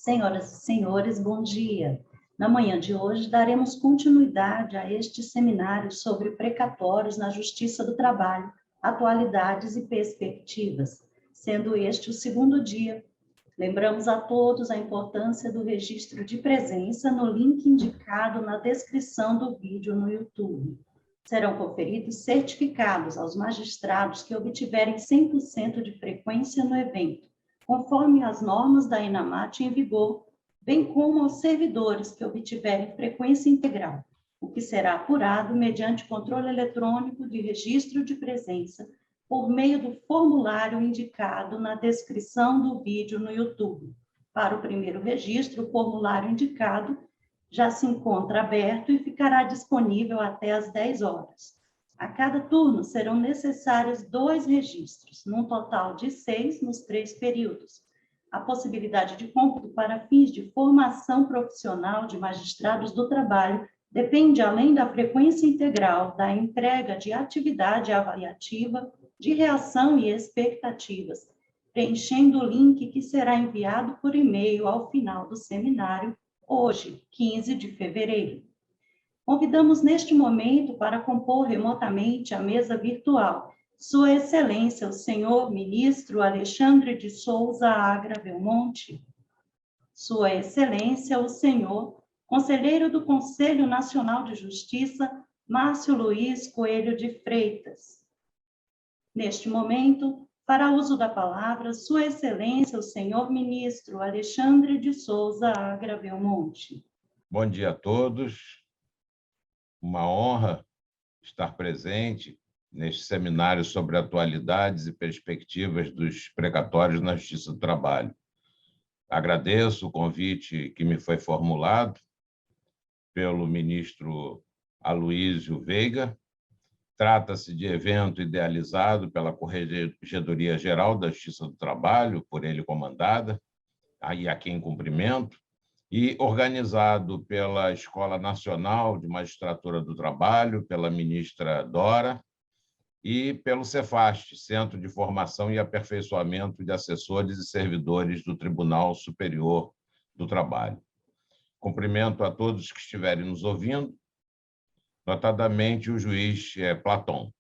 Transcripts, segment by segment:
Senhoras e senhores, bom dia. Na manhã de hoje, daremos continuidade a este seminário sobre precatórios na Justiça do Trabalho, atualidades e perspectivas, sendo este o segundo dia. Lembramos a todos a importância do registro de presença no link indicado na descrição do vídeo no YouTube. Serão conferidos certificados aos magistrados que obtiverem 100% de frequência no evento, conforme as normas da ENAMAT em vigor, bem como aos servidores que obtiverem frequência integral, o que será apurado mediante controle eletrônico de registro de presença por meio do formulário indicado na descrição do vídeo no YouTube. Para o primeiro registro, o formulário indicado já se encontra aberto e ficará disponível até às 10 horas. A cada turno serão necessários 2 registros, num total de 6 nos 3 períodos. A possibilidade de cômputo para fins de formação profissional de magistrados do trabalho depende, além da frequência integral, da entrega de atividade avaliativa, de reação e expectativas, preenchendo o link que será enviado por e-mail ao final do seminário, hoje, 15 de fevereiro. Convidamos neste momento para compor remotamente a mesa virtual Sua Excelência, o senhor ministro Alexandre de Souza Agra Belmonte, Sua Excelência, o senhor conselheiro do Conselho Nacional de Justiça, Márcio Luiz Coelho de Freitas. Neste momento, para uso da palavra, Sua Excelência, o senhor ministro Alexandre de Souza Agra Belmonte. Bom dia a todos. Uma honra estar presente neste seminário sobre atualidades e perspectivas dos precatórios na Justiça do Trabalho. Agradeço o convite que me foi formulado pelo ministro Aloísio Veiga. Trata-se de evento idealizado pela Corregedoria Geral da Justiça do Trabalho, por ele comandada, e a quem cumprimento, e organizado pela Escola Nacional de Magistratura do Trabalho, pela ministra Dora, e pelo Cefast, Centro de Formação e Aperfeiçoamento de Assessores e Servidores do Tribunal Superior do Trabalho. Cumprimento a todos que estiverem nos ouvindo, notadamente o juiz Platão.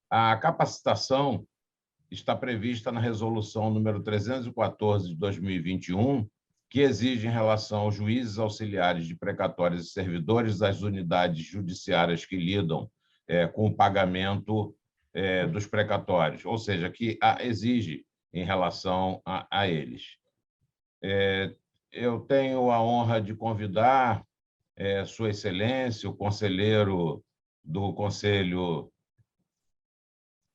A capacitação está prevista na Resolução número 314 de 2021, que exige, em relação aos juízes auxiliares de precatórios e servidores das unidades judiciárias que lidam com o pagamento dos precatórios, ou seja, que exige em relação a eles. Eu tenho a honra de convidar Sua Excelência, o conselheiro do Conselho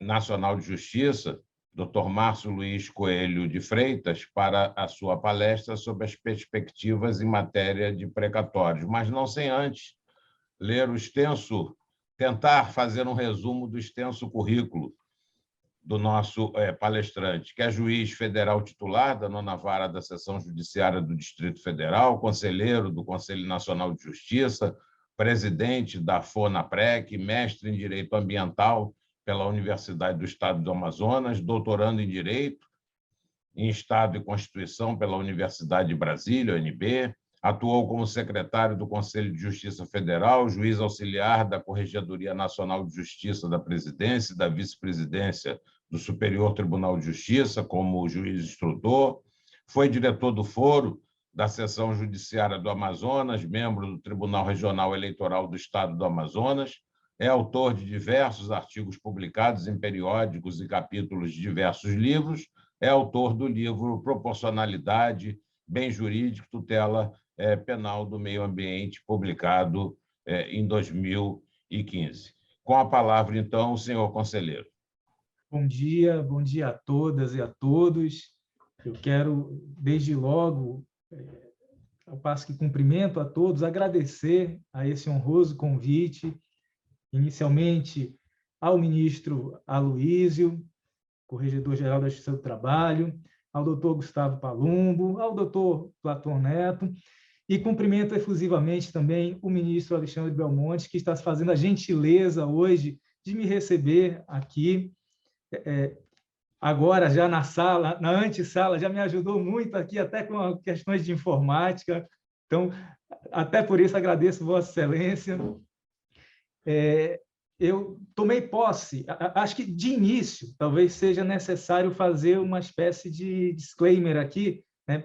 Nacional de Justiça, Dr. Márcio Luiz Coelho de Freitas, para a sua palestra sobre as perspectivas em matéria de precatórios, mas não sem antes ler o extenso, tentar fazer um resumo do extenso currículo do nosso palestrante, que é juiz federal titular da 9ª Vara da Seção Judiciária do Distrito Federal, conselheiro do Conselho Nacional de Justiça, presidente da FONAPREC, mestre em Direito Ambiental pela Universidade do Estado do Amazonas, doutorando em Direito, em Estado e Constituição pela Universidade de Brasília, UNB, atuou como secretário do Conselho de Justiça Federal, juiz auxiliar da Corregedoria Nacional de Justiça da Presidência e da Vice-Presidência do Superior Tribunal de Justiça, como juiz instrutor, foi diretor do Foro da Seção Judiciária do Amazonas, membro do Tribunal Regional Eleitoral do Estado do Amazonas, é autor de diversos artigos publicados em periódicos e capítulos de diversos livros, é autor do livro Proporcionalidade, Bem Jurídico, Tutela Penal do Meio Ambiente, publicado em 2015. Com a palavra, então, o senhor conselheiro. Bom dia a todas e a todos. Eu quero, desde logo, ao passo que cumprimento a todos, agradecer a esse honroso convite, inicialmente ao ministro Aloísio, Corregedor-Geral da Justiça do Trabalho, ao doutor Gustavo Palumbo, ao doutor Platão Neto, e cumprimento efusivamente também o ministro Alexandre Belmonte, que está fazendo a gentileza hoje de me receber aqui agora já na sala, na antessala, já me ajudou muito aqui, até com questões de informática. Então, até por isso agradeço Vossa Excelência. Eu tomei posse, acho que de início, talvez seja necessário fazer uma espécie de disclaimer aqui, né?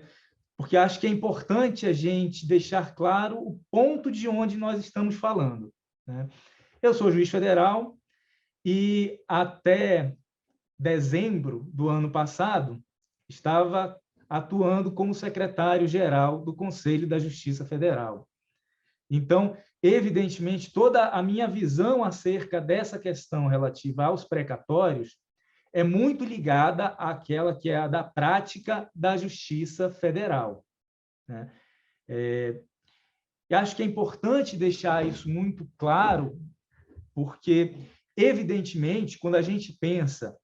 Porque acho que é importante a gente deixar claro o ponto de onde nós estamos falando, né? Eu sou juiz federal e até dezembro do ano passado estava atuando como secretário-geral do Conselho da Justiça Federal. Então, evidentemente, toda a minha visão acerca dessa questão relativa aos precatórios é muito ligada àquela que é a da prática da Justiça Federal, né? Eu acho que é importante deixar isso muito claro, porque, evidentemente, quando a gente pensa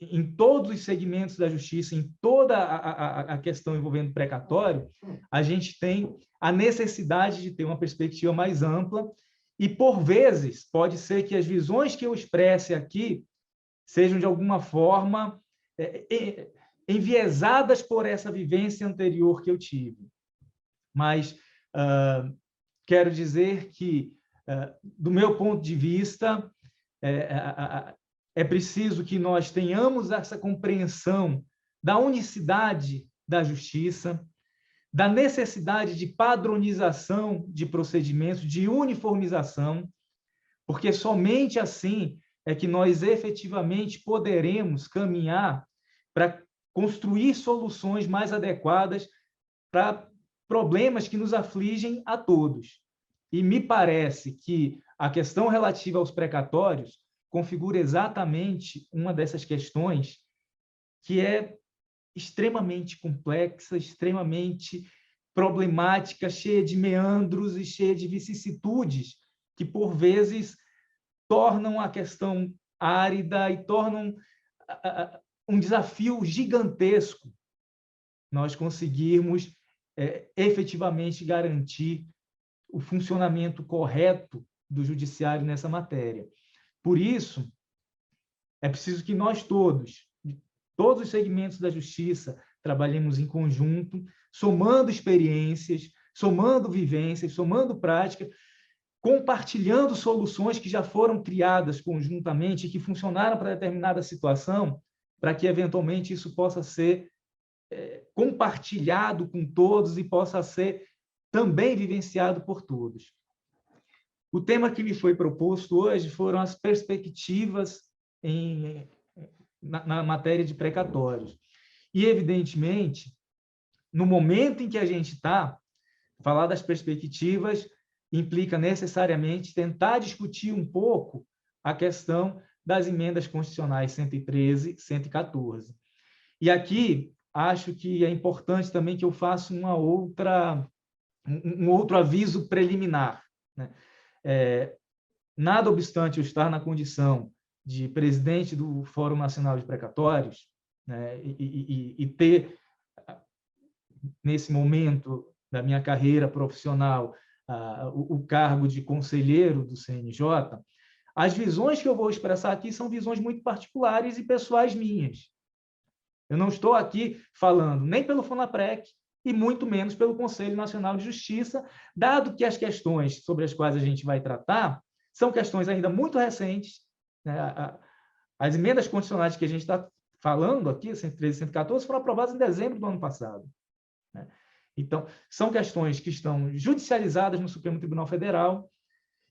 em todos os segmentos da justiça, em toda a questão envolvendo precatório, a gente tem a necessidade de ter uma perspectiva mais ampla e, por vezes, pode ser que as visões que eu expresse aqui sejam, de alguma forma, enviesadas por essa vivência anterior que eu tive. Mas quero dizer que, do meu ponto de vista, é preciso que nós tenhamos essa compreensão da unicidade da justiça, da necessidade de padronização de procedimentos, de uniformização, porque somente assim é que nós efetivamente poderemos caminhar para construir soluções mais adequadas para problemas que nos afligem a todos. E me parece que a questão relativa aos precatórios configura exatamente uma dessas questões que é extremamente complexa, extremamente problemática, cheia de meandros e cheia de vicissitudes, que, por vezes, tornam a questão árida e tornam um desafio gigantesco nós conseguirmos efetivamente garantir o funcionamento correto do judiciário nessa matéria. Por isso, é preciso que nós todos, de todos os segmentos da justiça, trabalhemos em conjunto, somando experiências, somando vivências, somando prática, compartilhando soluções que já foram criadas conjuntamente e que funcionaram para determinada situação, para que, eventualmente, isso possa ser compartilhado com todos e possa ser também vivenciado por todos. O tema que me foi proposto hoje foram as perspectivas na matéria de precatórios. E, evidentemente, no momento em que a gente está, falar das perspectivas implica necessariamente tentar discutir um pouco a questão das emendas constitucionais 113 e 114. E aqui, acho que é importante também que eu faça um outro aviso preliminar, né? Nada obstante eu estar na condição de presidente do Fórum Nacional de Precatórios, né, e ter, nesse momento da minha carreira profissional, o cargo de conselheiro do CNJ, as visões que eu vou expressar aqui são visões muito particulares e pessoais minhas. Eu não estou aqui falando nem pelo FONAPREC e muito menos pelo Conselho Nacional de Justiça, dado que as questões sobre as quais a gente vai tratar são questões ainda muito recentes, né? As emendas constitucionais que a gente está falando aqui, 113 e 114, foram aprovadas em dezembro do ano passado, né? Então, são questões que estão judicializadas no Supremo Tribunal Federal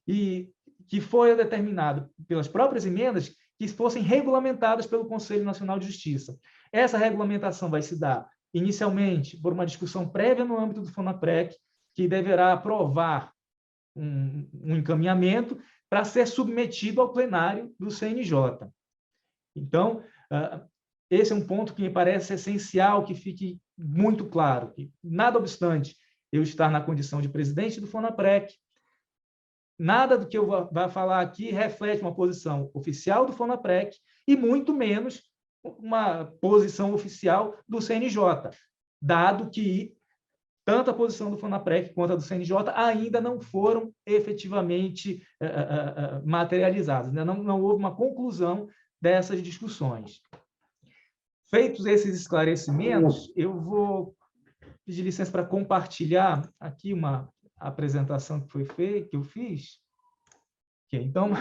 e que foi determinado pelas próprias emendas que fossem regulamentadas pelo Conselho Nacional de Justiça. Essa regulamentação vai se dar, inicialmente, por uma discussão prévia no âmbito do FONAPREC, que deverá aprovar um encaminhamento para ser submetido ao plenário do CNJ. Então, esse é um ponto que me parece essencial que fique muito claro, que, nada obstante eu estar na condição de presidente do FONAPREC, nada do que eu vá falar aqui reflete uma posição oficial do FONAPREC e muito menos uma posição oficial do CNJ, dado que tanto a posição do FONAPREC quanto a do CNJ ainda não foram efetivamente materializadas, né? Não houve uma conclusão dessas discussões. Feitos esses esclarecimentos, eu vou pedir licença para compartilhar aqui uma apresentação que foi feita, que eu fiz. Okay, então,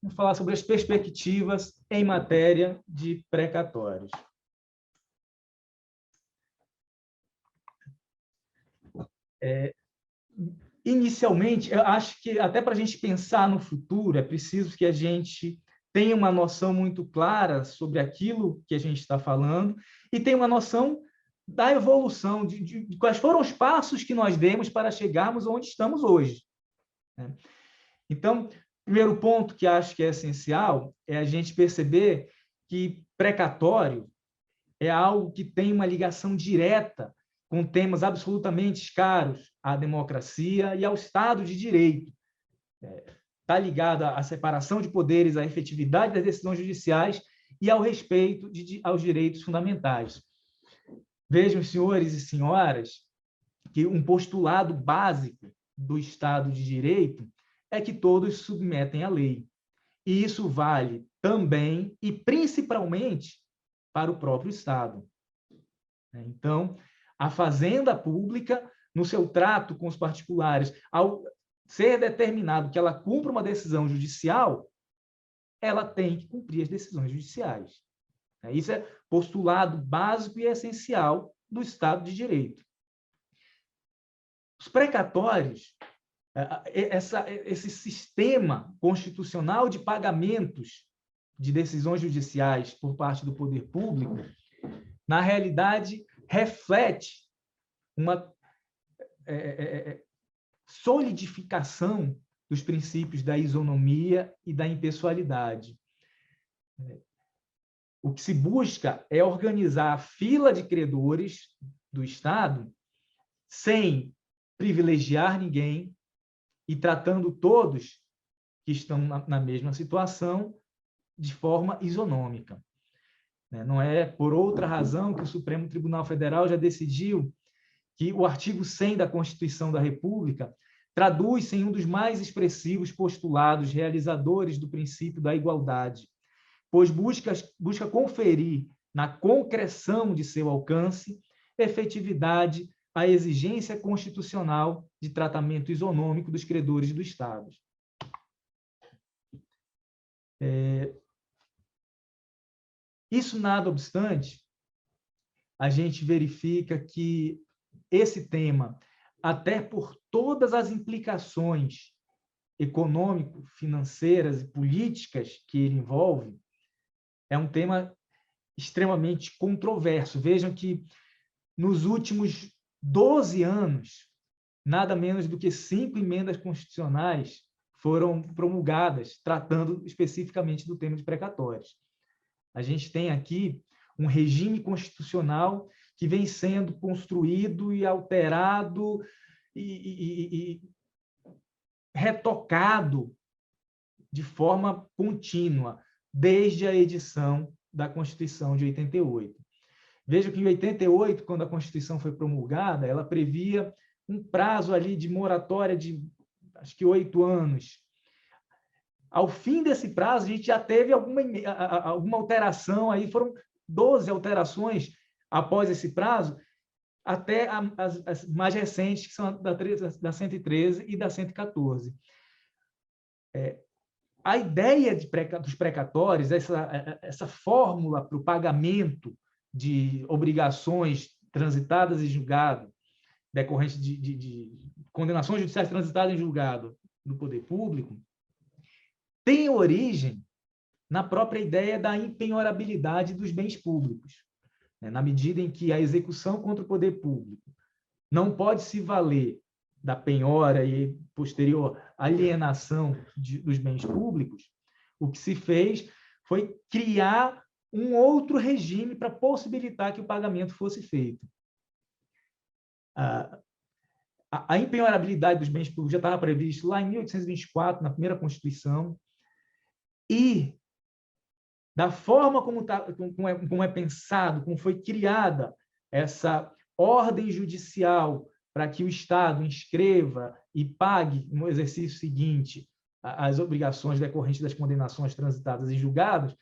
vamos falar sobre as perspectivas em matéria de precatórios. Inicialmente, eu acho que até para a gente pensar no futuro, é preciso que a gente tenha uma noção muito clara sobre aquilo que a gente está falando e tenha uma noção da evolução, de quais foram os passos que nós demos para chegarmos onde estamos hoje. Então, primeiro ponto que acho que é essencial é a gente perceber que precatório é algo que tem uma ligação direta com temas absolutamente caros à democracia e ao Estado de Direito. Está ligado à separação de poderes, à efetividade das decisões judiciais e ao respeito aos direitos fundamentais. Vejam, senhores e senhoras, que um postulado básico do Estado de Direito é que todos se submetem à lei. E isso vale também e principalmente para o próprio Estado. Então, a fazenda pública, no seu trato com os particulares, ao ser determinado que ela cumpra uma decisão judicial, ela tem que cumprir as decisões judiciais. Isso é postulado básico e essencial do Estado de Direito. Os precatórios, esse sistema constitucional de pagamentos de decisões judiciais por parte do poder público, na realidade, reflete uma solidificação dos princípios da isonomia e da impessoalidade. O que se busca é organizar a fila de credores do Estado sem privilegiar ninguém e tratando todos que estão na mesma situação de forma isonômica. Não é por outra razão que o Supremo Tribunal Federal já decidiu que o artigo 100 da Constituição da República traduz-se em um dos mais expressivos postulados realizadores do princípio da igualdade, pois busca conferir na concreção de seu alcance efetividade à exigência constitucional de tratamento isonômico dos credores do Estado. Isso, nada obstante, a gente verifica que esse tema, até por todas as implicações econômico, financeiras e políticas que ele envolve, é um tema extremamente controverso. Vejam que, nos últimos 12 anos, nada menos do que 5 emendas constitucionais foram promulgadas, tratando especificamente do tema de precatórios. A gente tem aqui um regime constitucional que vem sendo construído e alterado e retocado de forma contínua, desde a edição da Constituição de 88. Veja que em 88, quando a Constituição foi promulgada, ela previa um prazo ali de moratória de, acho que 8 anos. Ao fim desse prazo, a gente já teve alguma alteração, aí foram 12 alterações após esse prazo, até as mais recentes, que são da 113 e da 114. A ideia dos precatórios, essa fórmula para o pagamento de obrigações transitadas em julgado, decorrente de condenações judiciais transitadas em julgado do poder público, tem origem na própria ideia da impenhorabilidade dos bens públicos, na medida em que a execução contra o poder público não pode se valer da penhora e posterior alienação dos bens públicos. O que se fez foi criar um outro regime para possibilitar que o pagamento fosse feito. A impenhorabilidade dos bens públicos já estava previsto lá em 1824, na primeira Constituição, e da forma como é pensado, como foi criada essa ordem judicial para que o Estado inscreva e pague no exercício seguinte as obrigações decorrentes das condenações transitadas em julgados,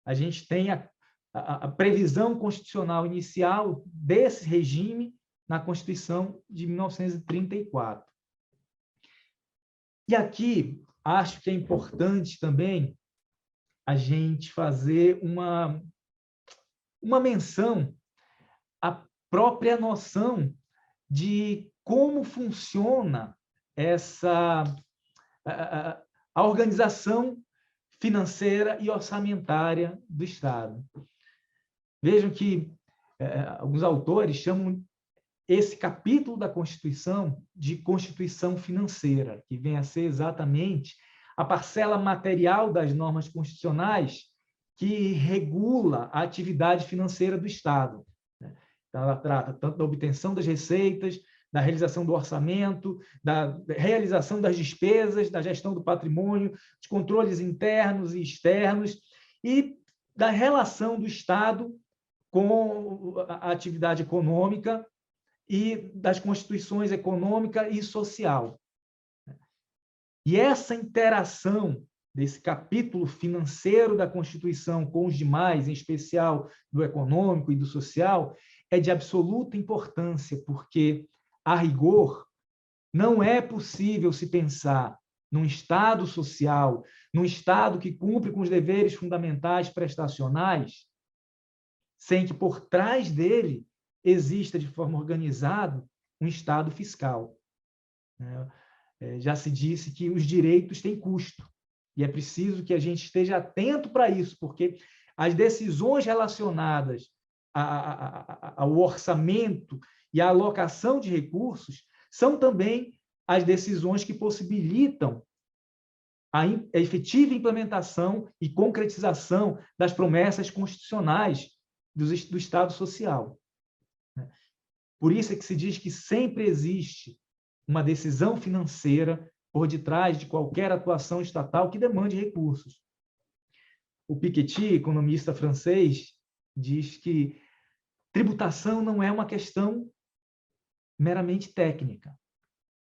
a gente tem a previsão constitucional inicial desse regime na Constituição de 1934. E aqui, acho que é importante também a gente fazer uma menção à própria noção de como funciona a organização financeira e orçamentária do Estado. Vejam que alguns autores chamam esse capítulo da Constituição de Constituição Financeira, que vem a ser exatamente a parcela material das normas constitucionais que regula a atividade financeira do Estado. Então, ela trata tanto da obtenção das receitas, da realização do orçamento, da realização das despesas, da gestão do patrimônio, de controles internos e externos e da relação do Estado com a atividade econômica e das constituições econômica e social. E essa interação desse capítulo financeiro da Constituição com os demais, em especial do econômico e do social, é de absoluta importância, porque, a rigor, não é possível se pensar num Estado social, num Estado que cumpre com os deveres fundamentais prestacionais, sem que por trás dele exista de forma organizada um Estado fiscal. Já se disse que os direitos têm custo, e é preciso que a gente esteja atento para isso, porque as decisões relacionadas ao orçamento e à alocação de recursos são também as decisões que possibilitam a efetiva implementação e concretização das promessas constitucionais do Estado social. Por isso é que se diz que sempre existe uma decisão financeira por detrás de qualquer atuação estatal que demande recursos. O Piketty, economista francês, diz que tributação não é uma questão meramente técnica,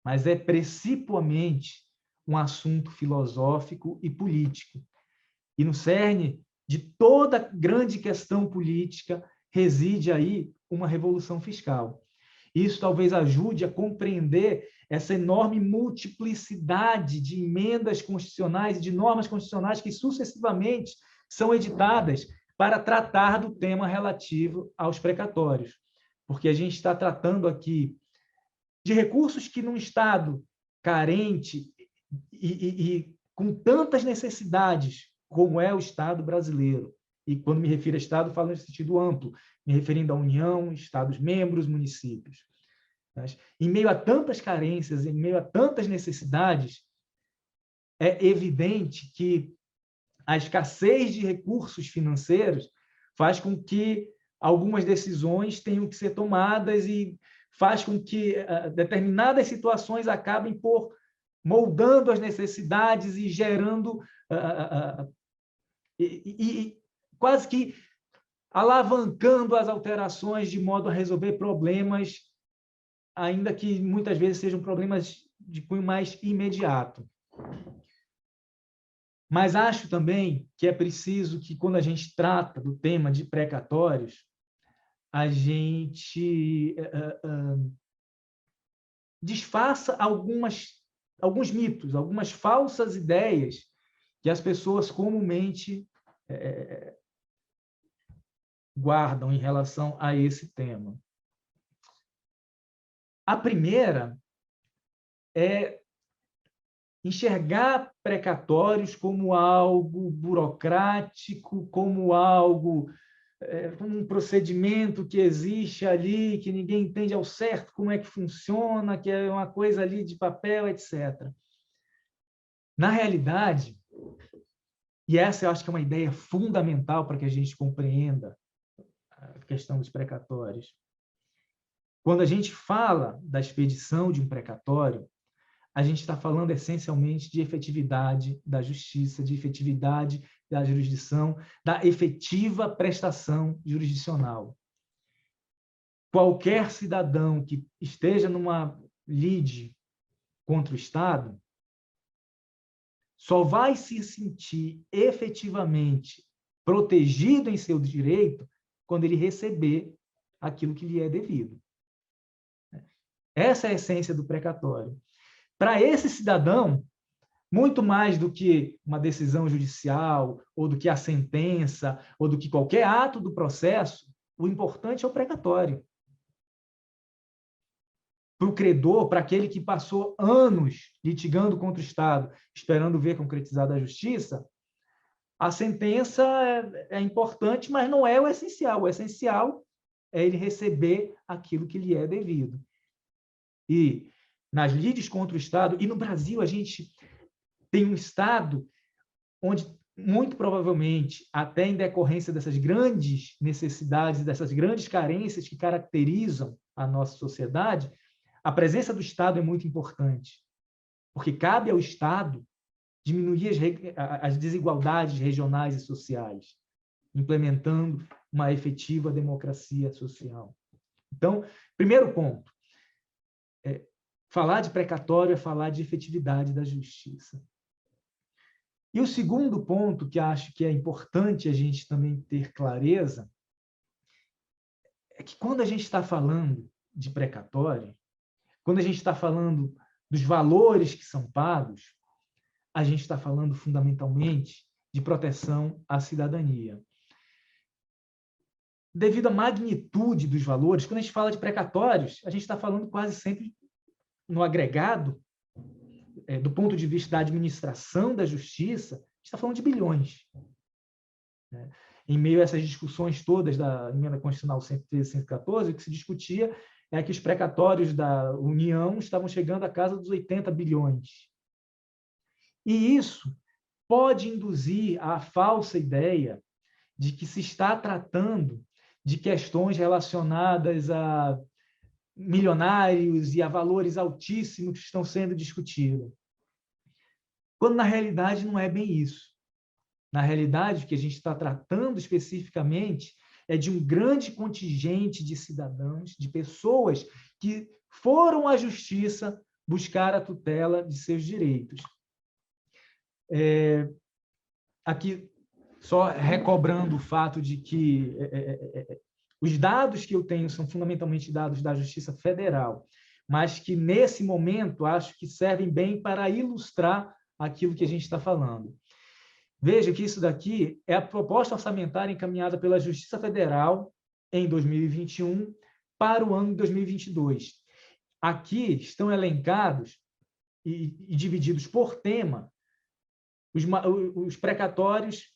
mas é principalmente um assunto filosófico e político. E no cerne de toda grande questão política reside aí uma revolução fiscal. Isso talvez ajude a compreender essa enorme multiplicidade de emendas constitucionais e de normas constitucionais que sucessivamente são editadas para tratar do tema relativo aos precatórios. Porque a gente está tratando aqui de recursos que, num Estado carente e com tantas necessidades como é o Estado brasileiro, e quando me refiro a Estado, falo no sentido amplo, me referindo à União, Estados-membros, municípios. Mas, em meio a tantas carências, em meio a tantas necessidades, é evidente que a escassez de recursos financeiros faz com que algumas decisões tenham que ser tomadas e faz com que determinadas situações acabem por moldando as necessidades e gerando quase que alavancando as alterações de modo a resolver problemas, ainda que muitas vezes sejam problemas de cunho mais imediato. Mas acho também que é preciso que, quando a gente trata do tema de precatórios, a gente desfaça alguns mitos, algumas falsas ideias que as pessoas comumente guardam em relação a esse tema. A primeira é enxergar precatórios como algo burocrático, como algo, como um procedimento que existe ali, que ninguém entende ao certo como é que funciona, que é uma coisa ali de papel, etc. Na realidade, e essa eu acho que é uma ideia fundamental para que a gente compreenda a questão dos precatórios, quando a gente fala da expedição de um precatório, a gente está falando essencialmente de efetividade da justiça, de efetividade da jurisdição, da efetiva prestação jurisdicional. Qualquer cidadão que esteja numa lide contra o Estado só vai se sentir efetivamente protegido em seu direito quando ele receber aquilo que lhe é devido. Essa é a essência do precatório. Para esse cidadão, muito mais do que uma decisão judicial, ou do que a sentença, ou do que qualquer ato do processo, o importante é o precatório. Para o credor, para aquele que passou anos litigando contra o Estado, esperando ver concretizada a justiça, a sentença é importante, mas não é o essencial. O essencial é ele receber aquilo que lhe é devido. E nas lides contra o Estado, e no Brasil a gente tem um Estado onde, muito provavelmente, até em decorrência dessas grandes necessidades, dessas grandes carências que caracterizam a nossa sociedade, a presença do Estado é muito importante, porque cabe ao Estado diminuir as desigualdades regionais e sociais, implementando uma efetiva democracia social. Então, primeiro ponto, falar de precatório é falar de efetividade da justiça. E o segundo ponto, que acho que é importante a gente também ter clareza, é que quando a gente está falando de precatório, quando a gente está falando dos valores que são pagos, a gente está falando fundamentalmente de proteção à cidadania. Devido à magnitude dos valores, quando a gente fala de precatórios, a gente está falando quase sempre no agregado, do ponto de vista da administração da justiça, a gente está falando de bilhões. Em meio a essas discussões todas da Emenda Constitucional 113 e 114, o que se discutia é que os precatórios da União estavam chegando à casa dos 80 bilhões. E isso pode induzir a falsa ideia de que se está tratando de questões relacionadas a milionários e a valores altíssimos que estão sendo discutidos. Quando, na realidade, não é bem isso. Na realidade, o que a gente está tratando especificamente é de um grande contingente de cidadãos, de pessoas que foram à justiça buscar a tutela de seus direitos. Aqui, só recobrando o fato de que os dados que eu tenho são fundamentalmente dados da Justiça Federal, mas que, nesse momento, acho que servem bem para ilustrar aquilo que a gente está falando. Veja que isso daqui é a proposta orçamentária encaminhada pela Justiça Federal em 2021 para o ano de 2022. Aqui estão elencados e divididos por tema os precatórios,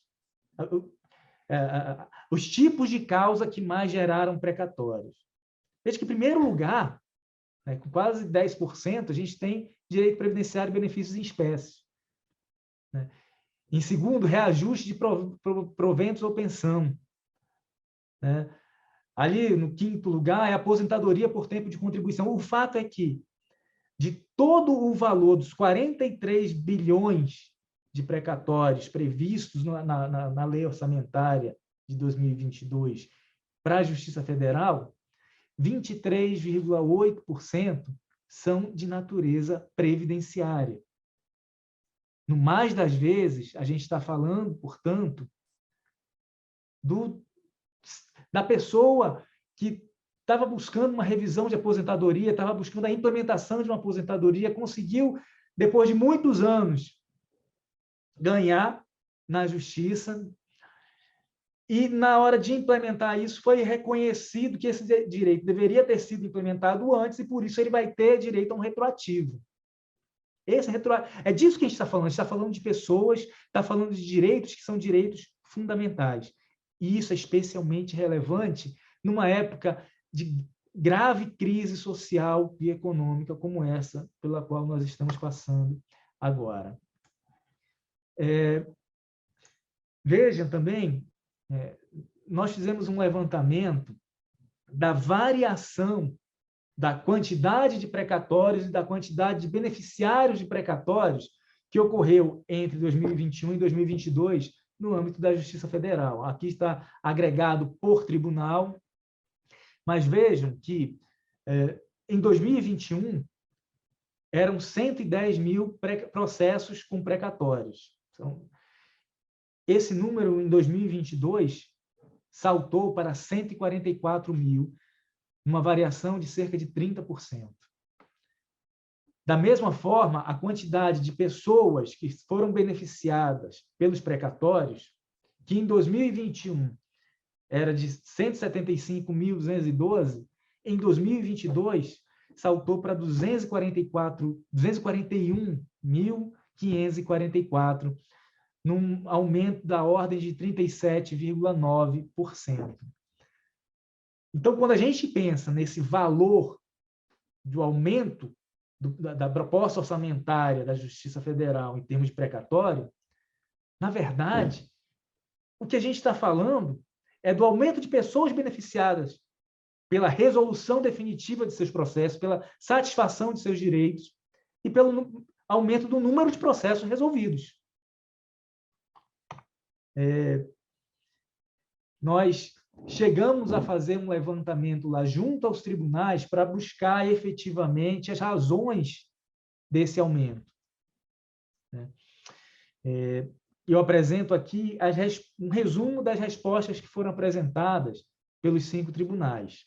os tipos de causa que mais geraram precatórios. Veja que, em primeiro lugar, com quase 10%, a gente tem direito previdenciário e benefícios em espécie. Em segundo, reajuste de proventos ou pensão. Ali, no quinto lugar, é aposentadoria por tempo de contribuição. O fato é que, de todo o valor dos 43 bilhões de precatórios previstos na lei orçamentária de 2022 para a Justiça Federal, 23,8% são de natureza previdenciária. No mais das vezes, a gente está falando, portanto, da pessoa que estava buscando uma revisão de aposentadoria, estava buscando a implementação de uma aposentadoria, conseguiu, depois de muitos anos, ganhar na justiça, e, na hora de implementar isso, foi reconhecido que esse direito deveria ter sido implementado antes, e, por isso, ele vai ter direito a um retroativo. É disso que a gente está falando. A gente está falando de pessoas, está falando de direitos que são direitos fundamentais. E isso é especialmente relevante numa época de grave crise social e econômica como essa pela qual nós estamos passando agora. Vejam também, nós fizemos um levantamento da variação da quantidade de precatórios e da quantidade de beneficiários de precatórios que ocorreu entre 2021 e 2022 no âmbito da Justiça Federal. Aqui está agregado por tribunal, mas vejam que, em 2021, eram 110 mil processos com precatórios. esse número, em 2022, saltou para 144 mil, uma variação de cerca de 30%. Da mesma forma, a quantidade de pessoas que foram beneficiadas pelos precatórios, que em 2021 era de 175.212, em 2022 saltou para 241.544, num aumento da ordem de 37,9%. Então, quando a gente pensa nesse valor do aumento da proposta orçamentária da Justiça Federal em termos de precatório, na verdade, o que a gente está falando é do aumento de pessoas beneficiadas pela resolução definitiva de seus processos, pela satisfação de seus direitos e pelo aumento do número de processos resolvidos. Nós chegamos a fazer um levantamento lá junto aos tribunais para buscar efetivamente as razões desse aumento. Eu apresento aqui um resumo das respostas que foram apresentadas pelos 5 tribunais.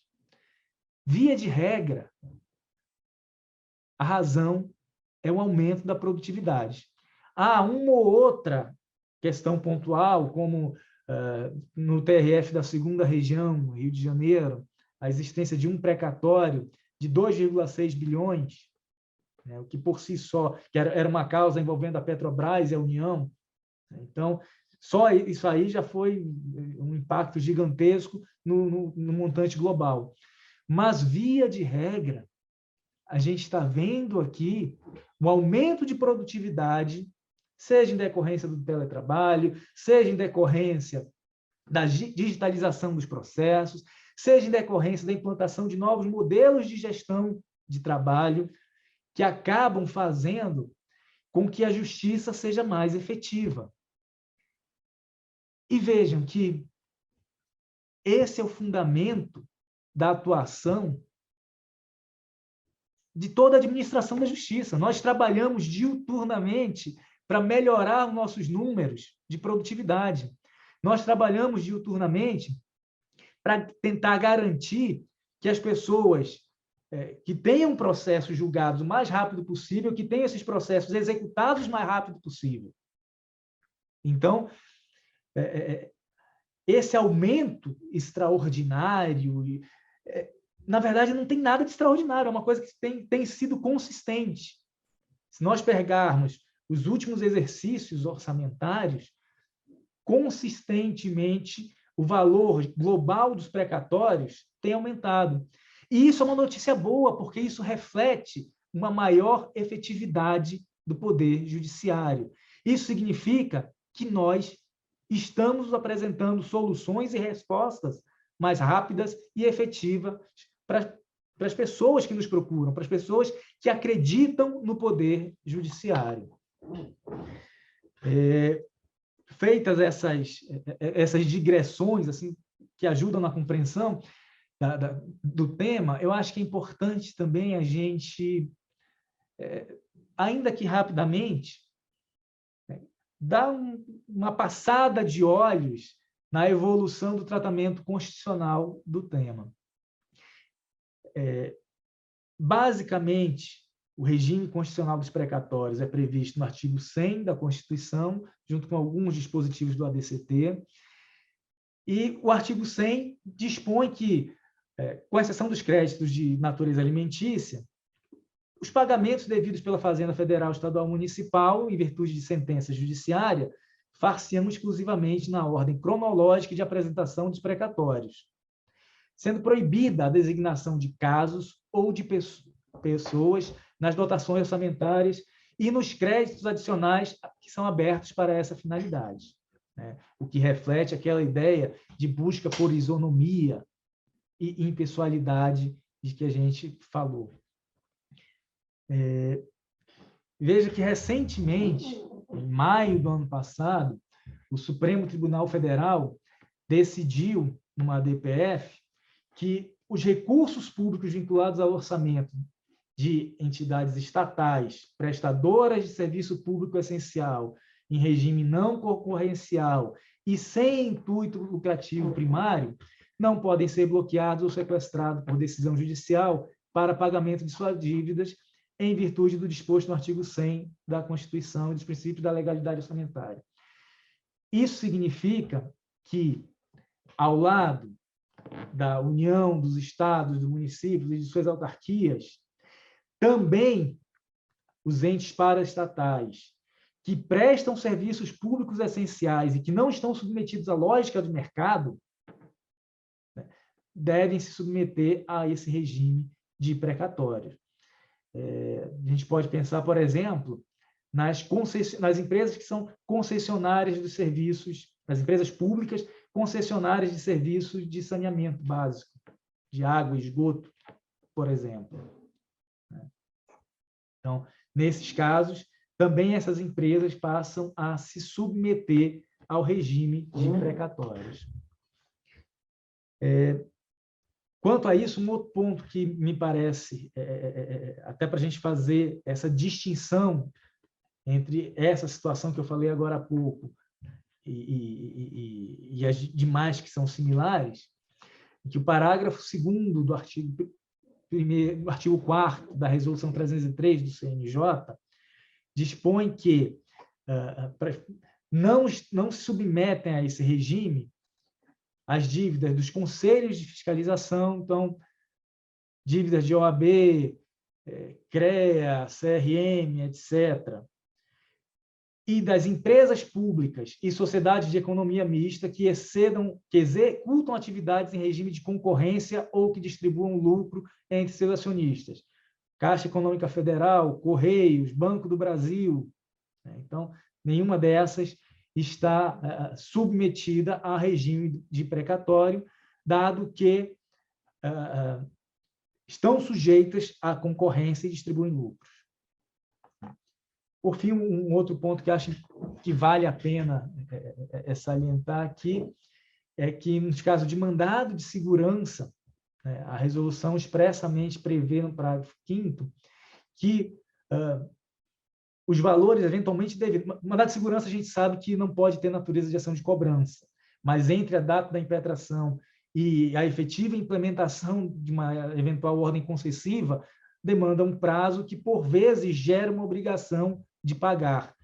Via de regra, a razão é o aumento da produtividade. Há uma ou outra questão pontual, como no TRF da 2ª Região, no Rio de Janeiro, a existência de um precatório de 2,6 bilhões, né, o que por si só que era uma causa envolvendo a Petrobras e a União. Então, só isso aí já foi um impacto gigantesco no montante global. Mas, via de regra, a gente está vendo aqui um aumento de produtividade, seja em decorrência do teletrabalho, seja em decorrência da digitalização dos processos, seja em decorrência da implantação de novos modelos de gestão de trabalho, que acabam fazendo com que a justiça seja mais efetiva. E vejam que esse é o fundamento da atuação de toda a administração da justiça. Nós trabalhamos diuturnamente para melhorar os nossos números de produtividade. Nós trabalhamos diuturnamente para tentar garantir que as pessoas que tenham processos julgados o mais rápido possível, que tenham esses processos executados o mais rápido possível. Então, esse aumento extraordinário, na verdade, não tem nada de extraordinário, é uma coisa que tem sido consistente. Se nós pegarmos os últimos exercícios orçamentários, consistentemente, o valor global dos precatórios tem aumentado. E isso é uma notícia boa, porque isso reflete uma maior efetividade do Poder Judiciário. Isso significa que nós estamos apresentando soluções e respostas mais rápidas e efetivas para as pessoas que nos procuram, para as pessoas que acreditam no Poder Judiciário. Feitas essas digressões assim, que ajudam na compreensão do tema, eu acho que é importante também a gente, ainda que rapidamente, dar uma passada de olhos na evolução do tratamento constitucional do tema. Basicamente, o regime constitucional dos precatórios é previsto no artigo 100 da Constituição, junto com alguns dispositivos do ADCT, e o artigo 100 dispõe que, com exceção dos créditos de natureza alimentícia, os pagamentos devidos pela Fazenda Federal, Estadual, Municipal, em virtude de sentença judiciária, far-se-ão exclusivamente na ordem cronológica de apresentação dos precatórios, sendo proibida a designação de casos ou de pessoas nas dotações orçamentárias e nos créditos adicionais que são abertos para essa finalidade, né? O que reflete aquela ideia de busca por isonomia e impessoalidade de que a gente falou. Veja que, recentemente, em maio do ano passado, o Supremo Tribunal Federal decidiu, numa ADPF, que os recursos públicos vinculados ao orçamento de entidades estatais, prestadoras de serviço público essencial em regime não concorrencial e sem intuito lucrativo primário, não podem ser bloqueados ou sequestrados por decisão judicial para pagamento de suas dívidas em virtude do disposto no artigo 100 da Constituição e dos princípios da legalidade orçamentária. Isso significa que, ao lado da União, dos estados, dos municípios e de suas autarquias, também os entes paraestatais que prestam serviços públicos essenciais e que não estão submetidos à lógica do mercado, né, devem se submeter a esse regime de precatórios. A gente pode pensar, por exemplo, nas empresas que são concessionárias dos serviços, nas empresas públicas concessionárias de serviços de saneamento básico, de água e esgoto, por exemplo. Então, nesses casos, também essas empresas passam a se submeter ao regime de precatórios. Quanto a isso, um outro ponto que me parece, até para a gente fazer essa distinção entre essa situação que eu falei agora há pouco e as demais que são similares, que o parágrafo 2º do artigo 4º da Resolução 303 do CNJ dispõe que não se submetem a esse regime as dívidas dos conselhos de fiscalização, então, dívidas de OAB, CREA, CRM, etc., e das empresas públicas e sociedades de economia mista que executam atividades em regime de concorrência ou que distribuam lucro entre seus acionistas. Caixa Econômica Federal, Correios, Banco do Brasil. Então, nenhuma dessas está submetida a regime de precatório, dado que estão sujeitas à concorrência e distribuem lucros. Por fim, um outro ponto que acho que vale a pena salientar aqui é que, nos casos de mandado de segurança, a resolução expressamente prevê, no parágrafo 5º, que os valores eventualmente devidos... Mandado de segurança, a gente sabe que não pode ter natureza de ação de cobrança, mas entre a data da impetração e a efetiva implementação de uma eventual ordem concessiva, demanda um prazo que, por vezes, gera uma obrigação de pagar.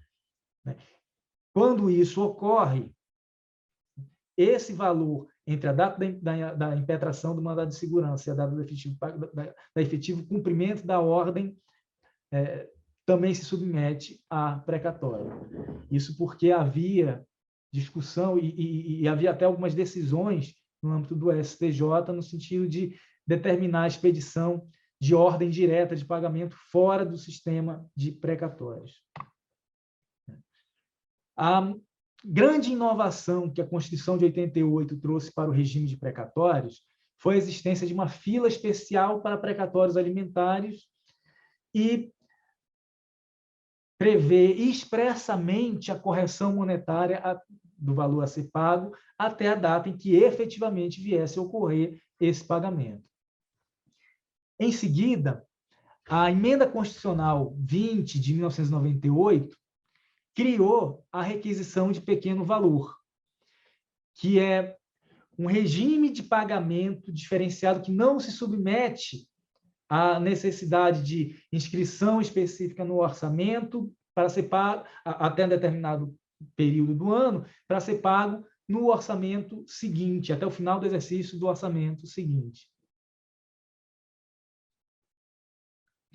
Quando isso ocorre, esse valor entre a data da impetração do mandado de segurança e a data do efetivo cumprimento da ordem também se submete a precatório. Isso porque havia discussão e havia até algumas decisões no âmbito do STJ no sentido de determinar a expedição de ordem direta de pagamento fora do sistema de precatórios. A grande inovação que a Constituição de 88 trouxe para o regime de precatórios foi a existência de uma fila especial para precatórios alimentares e prevê expressamente a correção monetária do valor a ser pago até a data em que efetivamente viesse a ocorrer esse pagamento. Em seguida, a Emenda Constitucional 20 de 1998 criou a requisição de pequeno valor, que é um regime de pagamento diferenciado que não se submete à necessidade de inscrição específica no orçamento para ser pago até um determinado período do ano, para ser pago no orçamento seguinte, até o final do exercício do orçamento seguinte.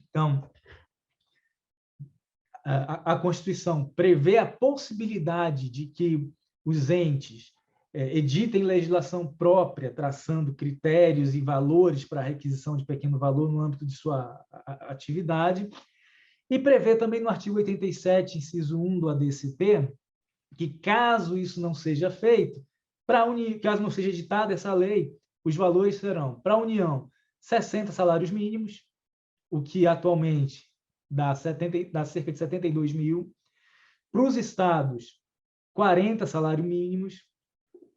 Então, a Constituição prevê a possibilidade de que os entes editem legislação própria, traçando critérios e valores para a requisição de pequeno valor no âmbito de sua atividade, e prevê também no artigo 87, inciso 1 do ADCT, que caso isso não seja feito, caso não seja editada essa lei, os valores serão, para a União, 60 salários mínimos, o que atualmente dá cerca de 72 mil, para os estados, 40 salários mínimos,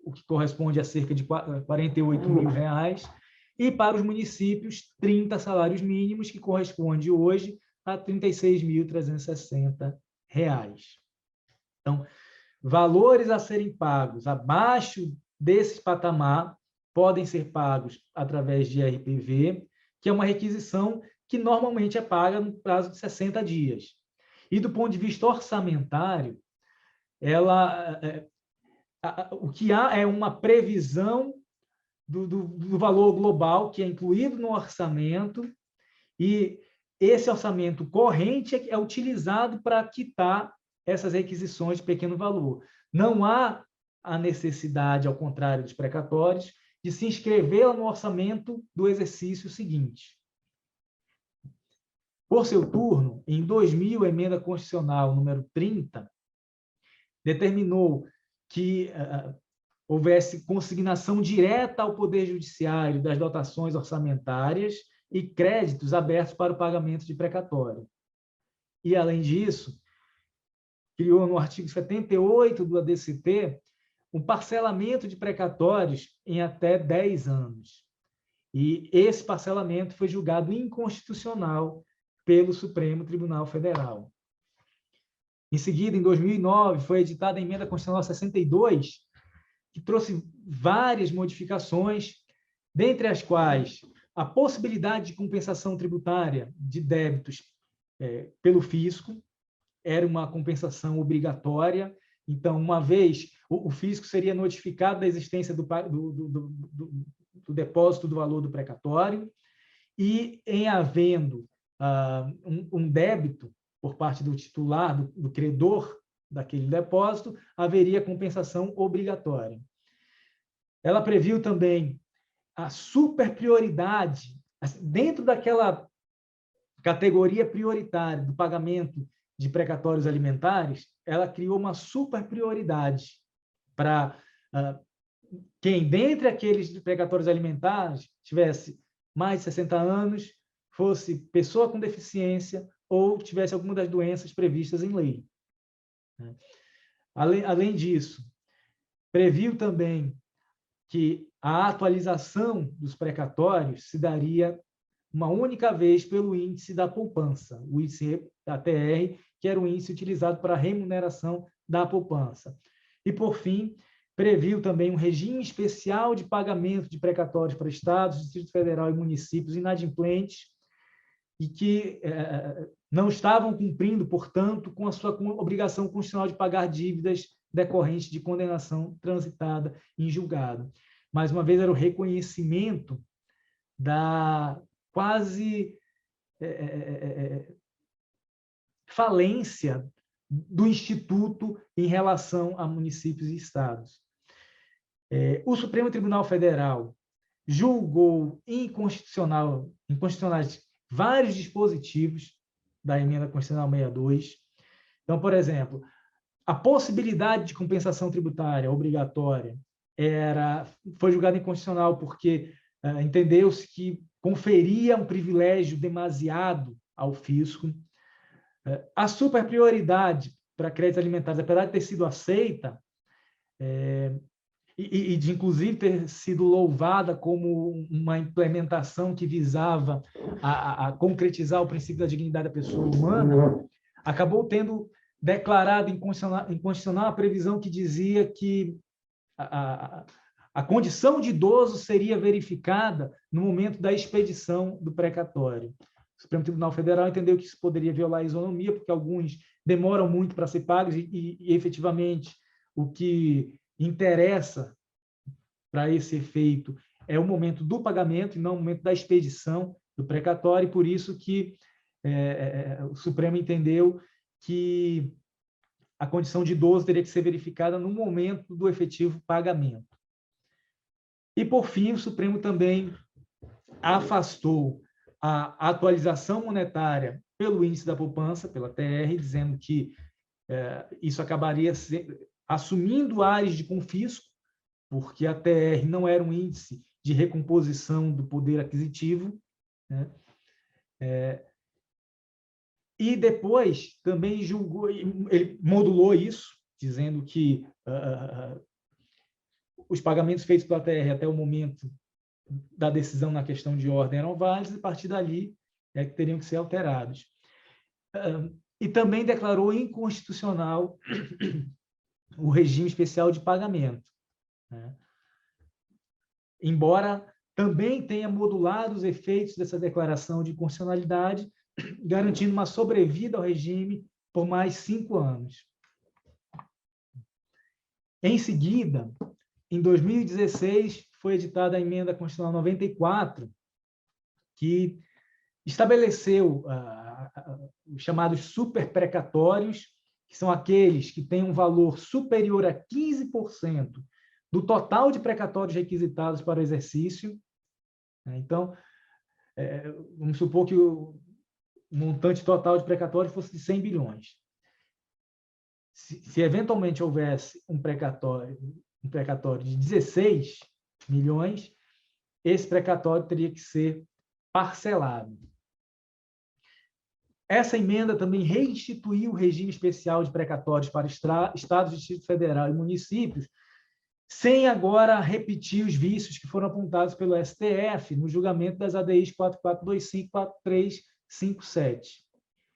o que corresponde a cerca de 48 mil reais, e para os municípios, 30 salários mínimos, que corresponde hoje a 36.360 reais. Então, valores a serem pagos abaixo desse patamar podem ser pagos através de RPV, que é uma requisição que normalmente é paga no prazo de 60 dias. E do ponto de vista orçamentário, o que há é uma previsão do valor global que é incluído no orçamento, e esse orçamento corrente é utilizado para quitar essas requisições de pequeno valor. Não há a necessidade, ao contrário dos precatórios, de se inscrever no orçamento do exercício seguinte. Por seu turno, em 2000, a emenda constitucional número 30 determinou que houvesse consignação direta ao Poder Judiciário das dotações orçamentárias e créditos abertos para o pagamento de precatório. E, além disso, criou no artigo 78 do ADCT um parcelamento de precatórios em até 10 anos. E esse parcelamento foi julgado inconstitucional pelo Supremo Tribunal Federal. Em seguida, em 2009, foi editada a Emenda Constitucional 62, que trouxe várias modificações, dentre as quais a possibilidade de compensação tributária de débitos pelo fisco, era uma compensação obrigatória. Então, uma vez o fisco seria notificado da existência do depósito do valor do precatório, e em havendo um débito por parte do titular, do credor daquele depósito, haveria compensação obrigatória. Ela previu também a superprioridade, dentro daquela categoria prioritária do pagamento de precatórios alimentares, ela criou uma superprioridade para quem, dentre aqueles precatórios alimentares, tivesse mais de 60 anos, fosse pessoa com deficiência ou tivesse alguma das doenças previstas em lei. Além disso, previu também que a atualização dos precatórios se daria uma única vez pelo índice da poupança, o índice da TR, que era o índice utilizado para a remuneração da poupança. E, por fim, previu também um regime especial de pagamento de precatórios para estados, Distrito Federal e municípios inadimplentes e que não estavam cumprindo, portanto, com a sua obrigação constitucional de pagar dívidas decorrentes de condenação transitada em julgado. Mais uma vez, era o reconhecimento da quase falência do Instituto em relação a municípios e estados. O Supremo Tribunal Federal julgou inconstitucionais vários dispositivos da Emenda Constitucional 62. Então, por exemplo, a possibilidade de compensação tributária obrigatória foi julgada inconstitucional porque entendeu-se que conferia um privilégio demasiado ao fisco. A superprioridade para créditos alimentares, apesar de ter sido aceita, e de, inclusive, ter sido louvada como uma implementação que visava a concretizar o princípio da dignidade da pessoa humana, acabou tendo declarado inconstitucional a previsão que dizia que a condição de idoso seria verificada no momento da expedição do precatório. O Supremo Tribunal Federal entendeu que isso poderia violar a isonomia, porque alguns demoram muito para ser pagos e efetivamente, o que interessa para esse efeito é o momento do pagamento e não o momento da expedição do precatório, e por isso que o Supremo entendeu que a condição de idoso teria que ser verificada no momento do efetivo pagamento. E, por fim, o Supremo também afastou a atualização monetária pelo índice da poupança, pela TR, dizendo que isso acabaria assumindo áreas de confisco, porque a TR não era um índice de recomposição do poder aquisitivo, né? E depois também julgou, ele modulou isso, dizendo que os pagamentos feitos pela TR até o momento da decisão na questão de ordem eram válidos, e a partir dali que teriam que ser alterados. E também declarou inconstitucional o regime especial de pagamento, né? Embora também tenha modulado os efeitos dessa declaração de inconstitucionalidade, garantindo uma sobrevida ao regime por mais 5 anos. Em seguida, em 2016, foi editada a Emenda Constitucional 94, que estabeleceu os chamados superprecatórios, que são aqueles que têm um valor superior a 15% do total de precatórios requisitados para o exercício. Então, vamos supor que o montante total de precatório fosse de 100 bilhões. Se eventualmente houvesse um precatório de 16 milhões, esse precatório teria que ser parcelado. Essa emenda também reinstituiu o regime especial de precatórios para Estados, Distrito Federal e municípios, sem agora repetir os vícios que foram apontados pelo STF no julgamento das ADIs 4425 e 4357.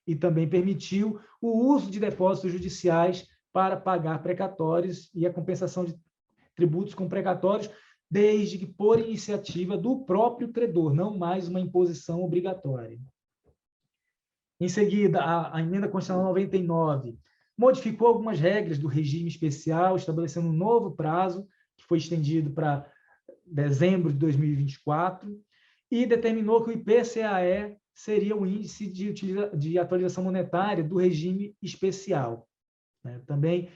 E também permitiu o uso de depósitos judiciais para pagar precatórios e a compensação de tributos com precatórios, desde que por iniciativa do próprio credor, não mais uma imposição obrigatória. Em seguida, a Emenda Constitucional 99 modificou algumas regras do regime especial, estabelecendo um novo prazo, que foi estendido para dezembro de 2024, e determinou que o IPCAE seria o índice de atualização monetária do regime especial. Também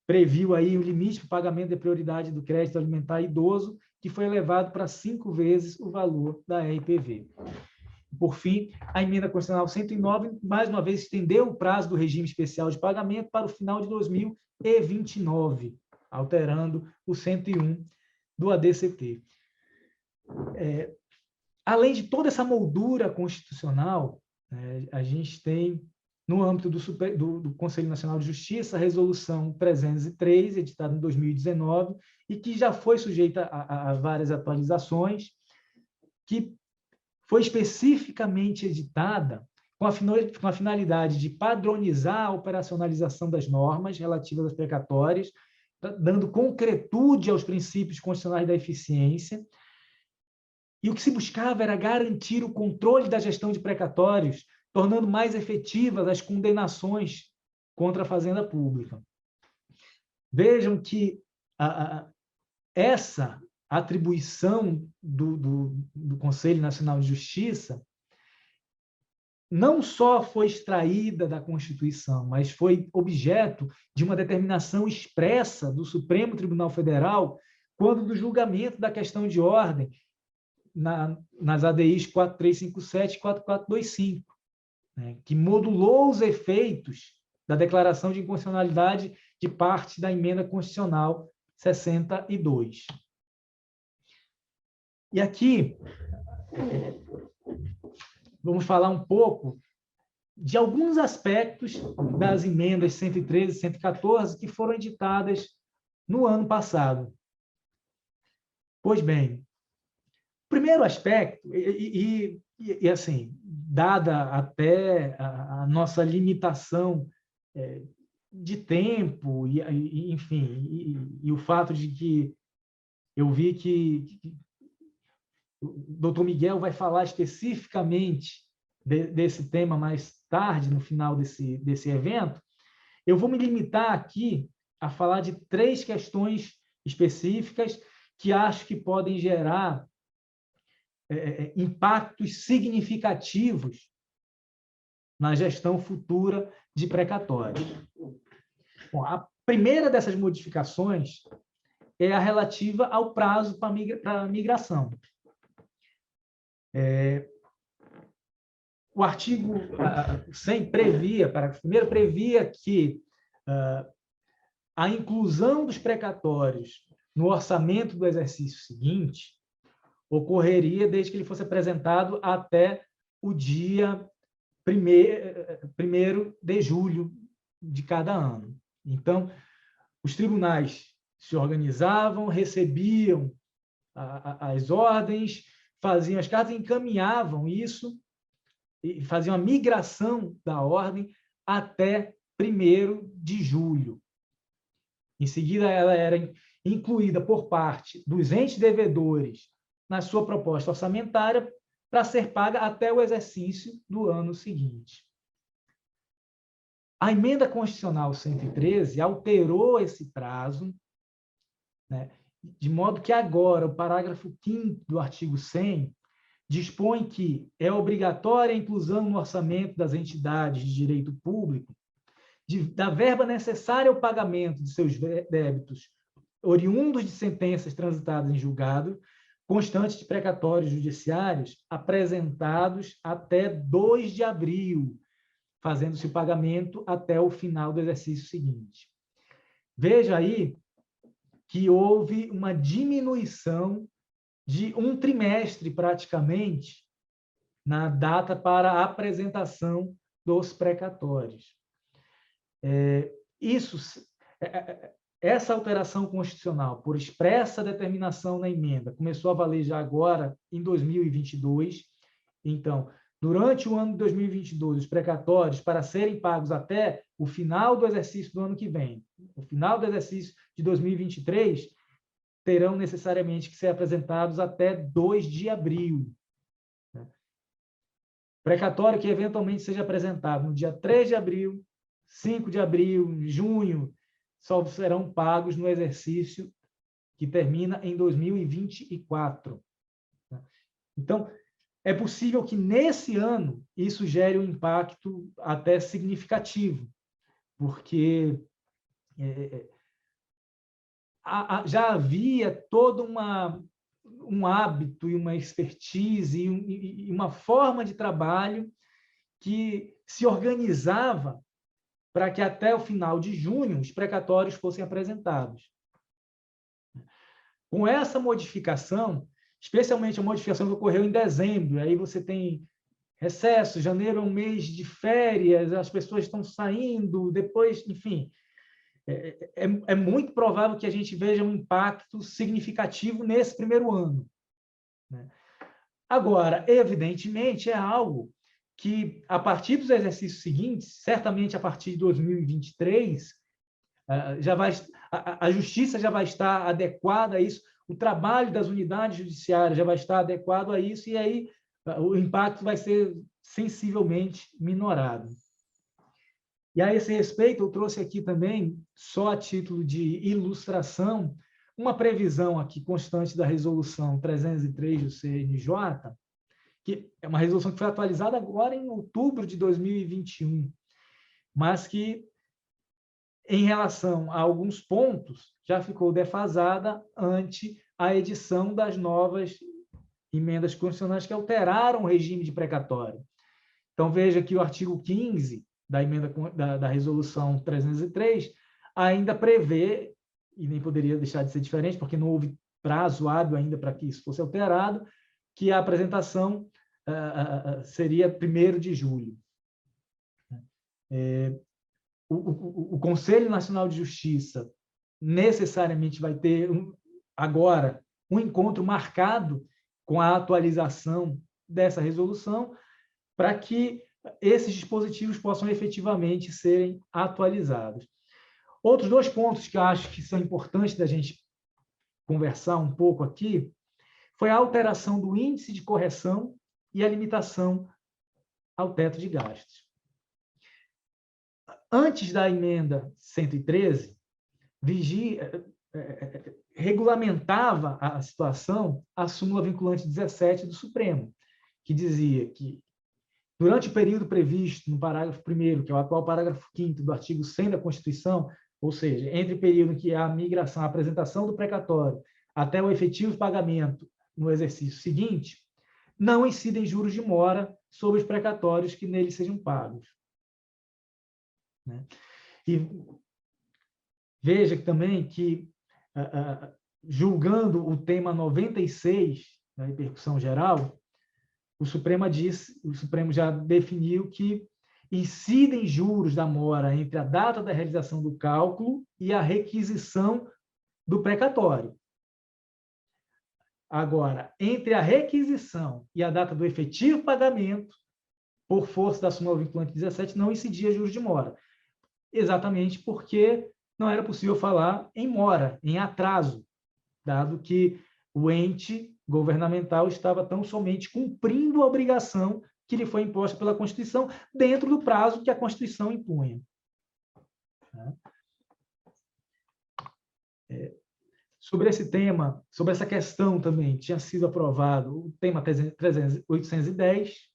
previu aí o limite para o pagamento de prioridade do crédito alimentar idoso, que foi elevado para 5 vezes o valor da RPV. Por fim, a Emenda Constitucional 109, mais uma vez, estendeu o prazo do regime especial de pagamento para o final de 2029, alterando o 101 do ADCT. Além de toda essa moldura constitucional, a gente tem, no âmbito do Conselho Nacional de Justiça, a Resolução 303, editada em 2019, e que já foi sujeita a várias atualizações, que foi especificamente editada com a finalidade de padronizar a operacionalização das normas relativas aos precatórios, dando concretude aos princípios constitucionais da eficiência. E o que se buscava era garantir o controle da gestão de precatórios, tornando mais efetivas as condenações contra a fazenda pública. Vejam que essa atribuição do Conselho Nacional de Justiça não só foi extraída da Constituição, mas foi objeto de uma determinação expressa do Supremo Tribunal Federal quando do julgamento da questão de ordem nas ADIs 4357 e 4425, que modulou os efeitos da declaração de inconstitucionalidade de parte da Emenda Constitucional 62. E aqui vamos falar um pouco de alguns aspectos das emendas 113 e 114 que foram editadas no ano passado. Pois bem, o primeiro aspecto, assim, dada até a nossa limitação de tempo, enfim, e o fato de que eu vi que o doutor Miguel vai falar especificamente desse tema mais tarde, no final desse evento, eu vou me limitar aqui a falar de 3 questões específicas que acho que podem gerar impactos significativos na gestão futura de precatórios. Bom, a primeira dessas modificações é a relativa ao prazo para a migração. O artigo 100 parágrafo 1º, previa que a inclusão dos precatórios no orçamento do exercício seguinte ocorreria desde que ele fosse apresentado até o dia 1º de julho de cada ano. Então, os tribunais se organizavam, recebiam as ordens, faziam as cartas, encaminhavam isso e faziam a migração da ordem até 1º de julho. Em seguida, ela era incluída por parte dos entes devedores na sua proposta orçamentária para ser paga até o exercício do ano seguinte. A Emenda Constitucional 113 alterou esse prazo, né, de modo que agora o parágrafo 5º do artigo 100 dispõe que é obrigatória a inclusão no orçamento das entidades de direito público da verba necessária ao pagamento de seus débitos oriundos de sentenças transitadas em julgado, constantes de precatórios judiciários apresentados até 2 de abril, fazendo-se o pagamento até o final do exercício seguinte. Veja aí que houve uma diminuição de um trimestre, praticamente, na data para a apresentação dos precatórios. Essa alteração constitucional, por expressa determinação na emenda, começou a valer já agora, em 2022. Então, durante o ano de 2022, os precatórios, para serem pagos até o final do exercício do ano que vem, o final do exercício de 2023, terão necessariamente que ser apresentados até 2 de abril. Precatório que eventualmente seja apresentado no dia 3 de abril, 5 de abril, junho, só serão pagos no exercício que termina em 2024. Então, é possível que nesse ano isso gere um impacto até significativo, porque já havia todo um hábito e uma expertise e uma forma de trabalho que se organizava para que até o final de junho os precatórios fossem apresentados. Com essa modificação, especialmente a modificação que ocorreu em dezembro, aí você tem recesso, janeiro é um mês de férias, as pessoas estão saindo, depois, enfim, é muito provável que a gente veja um impacto significativo nesse primeiro ano. Agora, evidentemente, é algo que, a partir dos exercícios seguintes, certamente a partir de 2023, a justiça já vai estar adequada a isso, o trabalho das unidades judiciárias já vai estar adequado a isso, e aí o impacto vai ser sensivelmente minorado. E a esse respeito, eu trouxe aqui também, só a título de ilustração, uma previsão aqui constante da resolução 303 do CNJ, que é uma resolução que foi atualizada agora em outubro de 2021, mas que, em relação a alguns pontos, já ficou defasada ante a edição das novas emendas constitucionais que alteraram o regime de precatório. Então, veja que o artigo 15 da emenda da resolução 303 ainda prevê, e nem poderia deixar de ser diferente, porque não houve prazo hábil ainda para que isso fosse alterado, que a apresentação seria 1º de julho. O Conselho Nacional de Justiça necessariamente vai ter agora um encontro marcado com a atualização dessa resolução para que esses dispositivos possam efetivamente serem atualizados. Outros 2 pontos que eu acho que são importantes da gente conversar um pouco aqui foi a alteração do índice de correção e a limitação ao teto de gastos. Antes da emenda 113, regulamentava a situação a súmula vinculante 17 do Supremo, que dizia que, durante o período previsto no parágrafo 1º, que é o atual parágrafo 5º do artigo 100 da Constituição, ou seja, entre o período em que há a migração, a apresentação do precatório, até o efetivo pagamento no exercício seguinte, não incidem juros de mora sobre os precatórios que neles sejam pagos. E veja também que, julgando o tema 96 da repercussão geral, o Supremo já definiu que incidem juros da mora entre a data da realização do cálculo e a requisição do precatório. Agora, entre a requisição e a data do efetivo pagamento, por força da súmula vinculante 17, não incidia juros de mora. Exatamente porque não era possível falar em mora, em atraso, dado que o ente governamental estava tão somente cumprindo a obrigação que lhe foi imposta pela Constituição, dentro do prazo que a Constituição impunha. Sobre esse tema, sobre essa questão também, tinha sido aprovado o tema 810,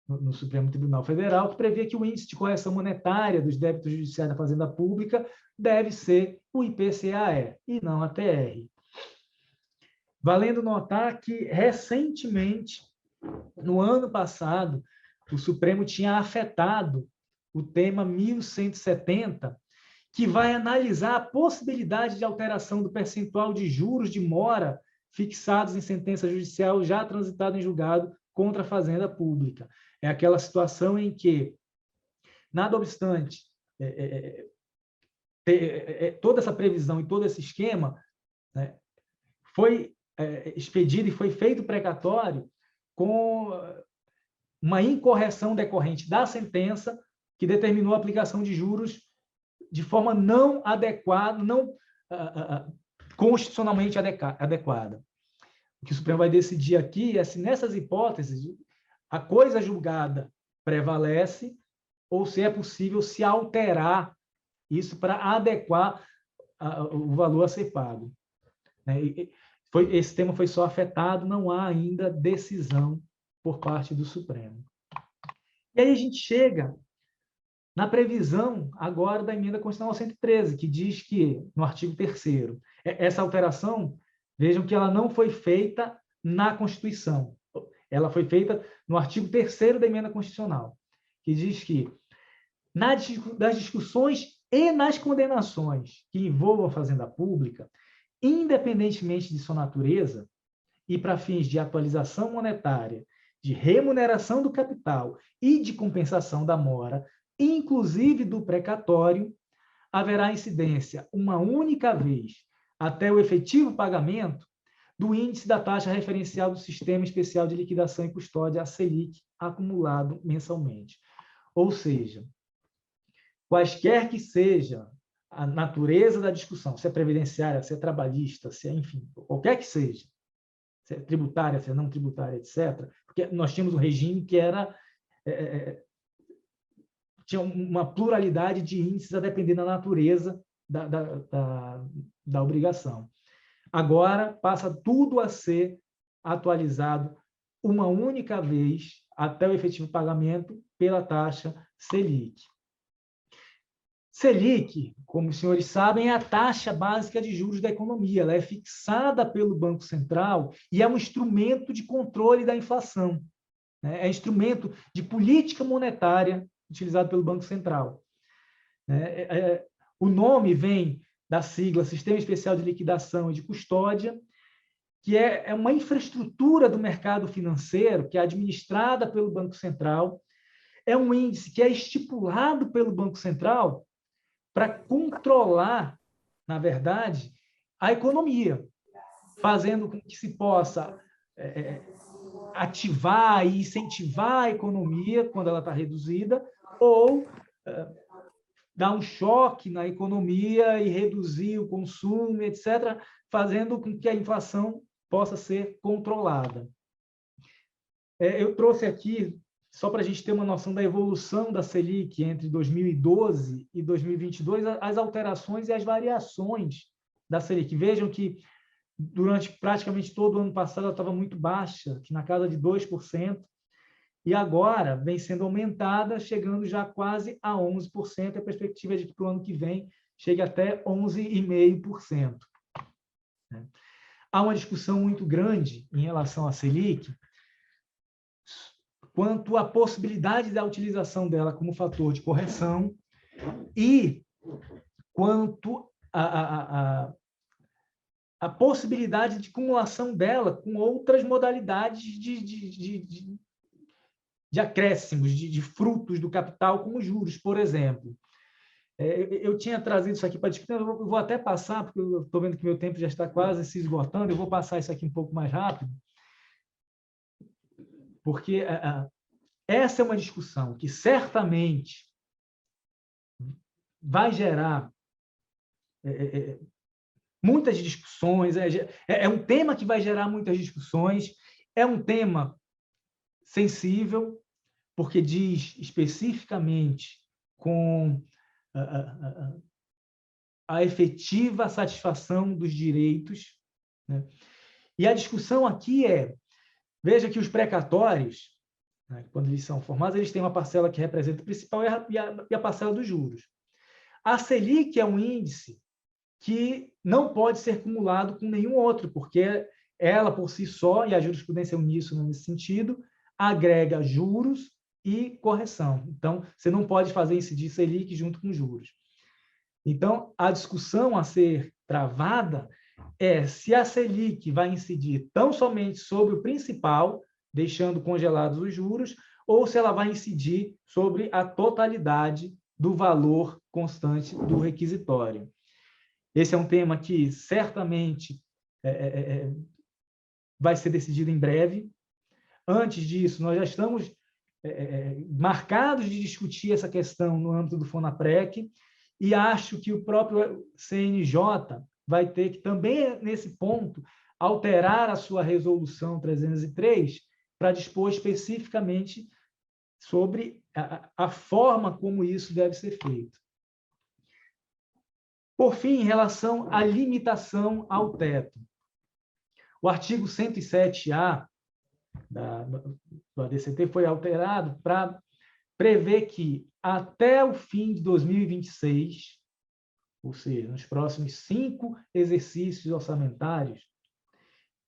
no Supremo Tribunal Federal, que previa que o índice de correção monetária dos débitos judiciais da Fazenda Pública deve ser o IPCAE, e não a TR. Valendo notar que, recentemente, no ano passado, o Supremo tinha afetado o tema 1170, que vai analisar a possibilidade de alteração do percentual de juros de mora fixados em sentença judicial já transitada em julgado contra a Fazenda Pública. É aquela situação em que, nada obstante, toda essa previsão e todo esse esquema, né, foi expedido e foi feito precatório com uma incorreção decorrente da sentença que determinou a aplicação de juros de forma não adequada, não constitucionalmente adequada. O que o Supremo vai decidir aqui é se, nessas hipóteses, a coisa julgada prevalece ou se é possível se alterar isso para adequar o valor a ser pago. Esse tema foi só afetado, não há ainda decisão por parte do Supremo. E aí a gente chega na previsão agora da emenda constitucional 113, que diz que, no artigo 3º, essa alteração, vejam que ela não foi feita na Constituição, ela foi feita no artigo 3º da emenda constitucional, que diz que, das discussões e nas condenações que envolvam a Fazenda Pública, independentemente de sua natureza, e para fins de atualização monetária, de remuneração do capital e de compensação da mora, inclusive do precatório, haverá incidência uma única vez até o efetivo pagamento do índice da taxa referencial do Sistema Especial de Liquidação e Custódia, a Selic, acumulado mensalmente. Ou seja, quaisquer que seja a natureza da discussão, se é previdenciária, se é trabalhista, se é, enfim, qualquer que seja, se é tributária, se é não tributária, etc., porque nós tínhamos um regime que era... tinha uma pluralidade de índices a depender da natureza da obrigação. Agora, passa tudo a ser atualizado uma única vez até o efetivo pagamento pela taxa Selic. Selic, como os senhores sabem, é a taxa básica de juros da economia. Ela é fixada pelo Banco Central e é um instrumento de controle da inflação. É instrumento de política monetária utilizado pelo Banco Central. O nome vem da sigla Sistema Especial de Liquidação e de Custódia, que é uma infraestrutura do mercado financeiro que é administrada pelo Banco Central. É um índice que é estipulado pelo Banco Central para controlar, na verdade, a economia, fazendo com que se possa ativar e incentivar a economia quando ela está reduzida, ou dar um choque na economia e reduzir o consumo, etc., fazendo com que a inflação possa ser controlada. Eu trouxe aqui, só para a gente ter uma noção da evolução da Selic entre 2012 e 2022, as alterações e as variações da Selic. Vejam que, durante praticamente todo o ano passado, ela estava muito baixa, na casa de 2%, e agora vem sendo aumentada, chegando já quase a 11%. A perspectiva é de que para o ano que vem chegue até 11,5%. Há uma discussão muito grande em relação à Selic quanto à possibilidade da utilização dela como fator de correção e quanto à possibilidade de acumulação dela com outras modalidades de acréscimos, de frutos do capital, como juros, por exemplo. Eu tinha trazido isso aqui para discutir, eu vou até passar, porque eu estou vendo que meu tempo já está quase se esgotando, eu vou passar isso aqui um pouco mais rápido, porque essa é uma discussão que certamente vai gerar muitas discussões, é um tema que vai gerar muitas discussões, é um tema sensível, porque diz especificamente com a efetiva satisfação dos direitos, né? E a discussão aqui veja que os precatórios, né, quando eles são formados, eles têm uma parcela que representa o principal e a parcela dos juros. A Selic é um índice que não pode ser cumulado com nenhum outro, porque ela, por si só, e a jurisprudência é uníssona nesse sentido, agrega juros e correção. Então, você não pode fazer incidir Selic junto com juros. Então, a discussão a ser travada é se a Selic vai incidir tão somente sobre o principal, deixando congelados os juros, ou se ela vai incidir sobre a totalidade do valor constante do requisitório. Esse é um tema que certamente vai ser decidido em breve. Antes disso, nós já estamos marcados de discutir essa questão no âmbito do FONAPREC, e acho que o próprio CNJ vai ter que também, nesse ponto, alterar a sua resolução 303 para dispor especificamente sobre a forma como isso deve ser feito. Por fim, em relação à limitação ao teto. O artigo 107A do ADCT foi alterado para prever que, até o fim de 2026, ou seja, nos próximos 5 exercícios orçamentários,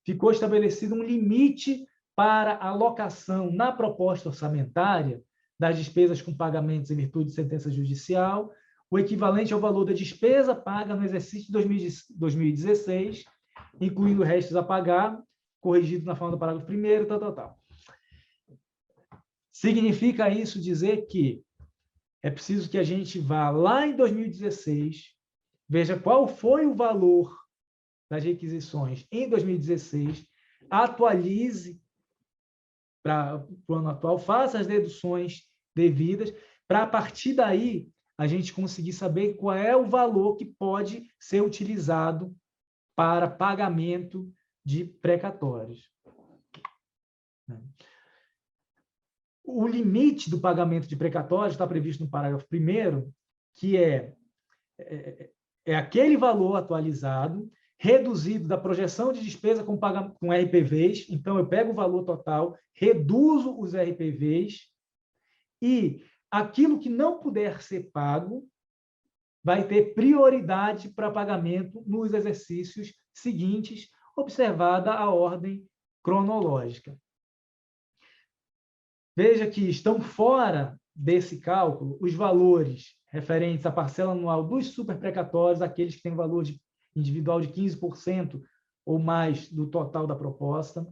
ficou estabelecido um limite para a alocação na proposta orçamentária das despesas com pagamentos em virtude de sentença judicial, o equivalente ao valor da despesa paga no exercício de 2016, incluindo restos a pagar, corrigido na forma do parágrafo 1º, tal. Significa isso dizer que é preciso que a gente vá lá em 2016, veja qual foi o valor das requisições em 2016, atualize para o ano atual, faça as deduções devidas, para, a partir daí, a gente conseguir saber qual é o valor que pode ser utilizado para pagamento de precatórios. O limite do pagamento de precatórios está previsto no parágrafo 1º, que é aquele valor atualizado, reduzido da projeção de despesa com RPVs. Então, eu pego o valor total, reduzo os RPVs, e aquilo que não puder ser pago vai ter prioridade para pagamento nos exercícios seguintes, observada a ordem cronológica. Veja que estão fora desse cálculo os valores referentes à parcela anual dos superprecatórios, aqueles que têm valor individual de 15% ou mais do total da proposta,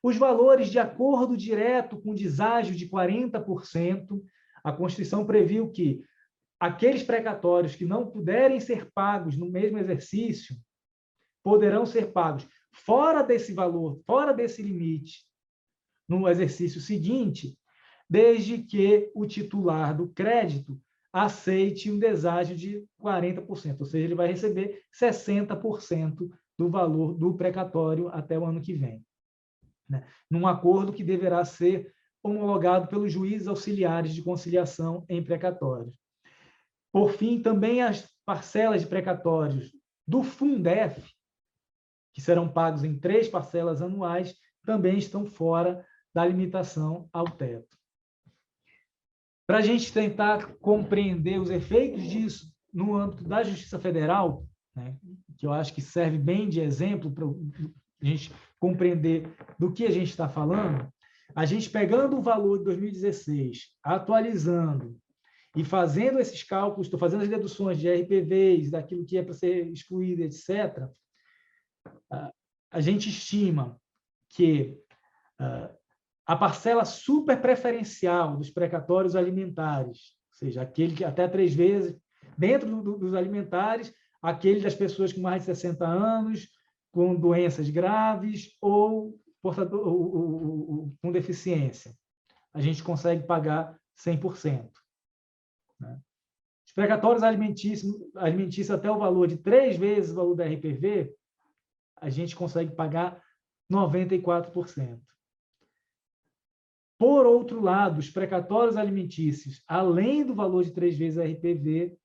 os valores de acordo direto com deságio de 40%, a Constituição previu que aqueles precatórios que não puderem ser pagos no mesmo exercício poderão ser pagos fora desse valor, fora desse limite, no exercício seguinte, desde que o titular do crédito aceite um deságio de 40%, ou seja, ele vai receber 60% do valor do precatório até o ano que vem, né? Num acordo que deverá ser homologado pelos juízes auxiliares de conciliação em precatórios. Por fim, também as parcelas de precatórios do Fundef, que serão pagos em 3 parcelas anuais, também estão fora da limitação ao teto. Para a gente tentar compreender os efeitos disso no âmbito da Justiça Federal, né, que eu acho que serve bem de exemplo para a gente compreender do que a gente está falando, a gente pegando o valor de 2016, atualizando e fazendo esses cálculos, estou fazendo as deduções de RPVs, daquilo que é para ser excluído, etc., a gente estima que a parcela superpreferencial dos precatórios alimentares, ou seja, aquele que até 3 vezes, dentro dos alimentares, aquele das pessoas com mais de 60 anos, com doenças graves ou com deficiência. A gente consegue pagar 100%. Né? precatórios alimentícios até o valor de 3 vezes o valor da RPV, a gente consegue pagar 94%. Por outro lado, os precatórios alimentícios, além do valor de 3 vezes a RPV,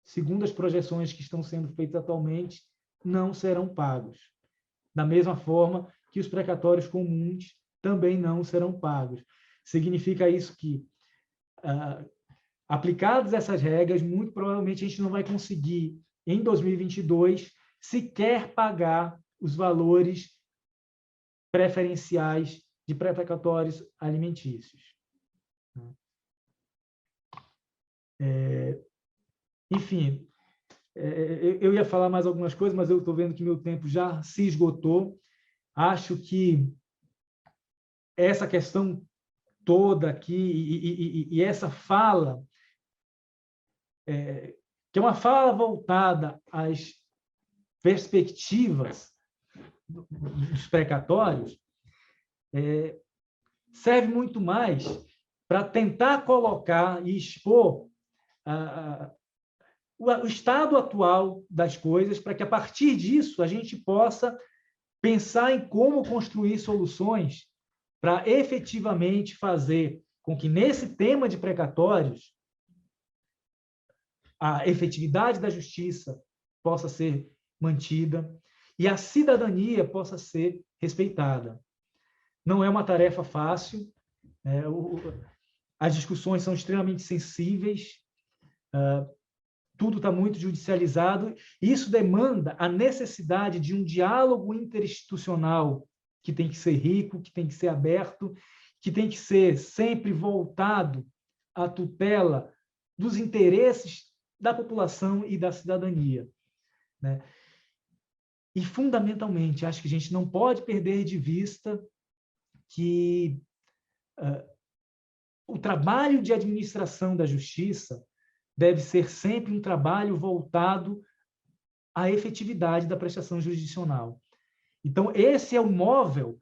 segundo as projeções que estão sendo feitas atualmente, não serão pagos. Da mesma forma que os precatórios comuns também não serão pagos. Significa isso que, aplicadas essas regras, muito provavelmente a gente não vai conseguir, em 2022, sequer pagar os valores preferenciais de precatórios alimentícios. Enfim, eu ia falar mais algumas coisas, mas eu estou vendo que meu tempo já se esgotou. Acho que essa questão toda aqui e essa fala, que é uma fala voltada às perspectivas dos precatórios, serve muito mais para tentar colocar e expor o estado atual das coisas, para que, a partir disso, a gente possa pensar em como construir soluções para efetivamente fazer com que, nesse tema de precatórios, a efetividade da justiça possa ser mantida e a cidadania possa ser respeitada. Não é uma tarefa fácil, as discussões são extremamente sensíveis, tudo está muito judicializado, e isso demanda a necessidade de um diálogo interinstitucional que tem que ser rico, que tem que ser aberto, que tem que ser sempre voltado à tutela dos interesses da população e da cidadania, né? E, fundamentalmente, acho que a gente não pode perder de vista que o trabalho de administração da justiça deve ser sempre um trabalho voltado à efetividade da prestação jurisdicional. Então, esse é o móvel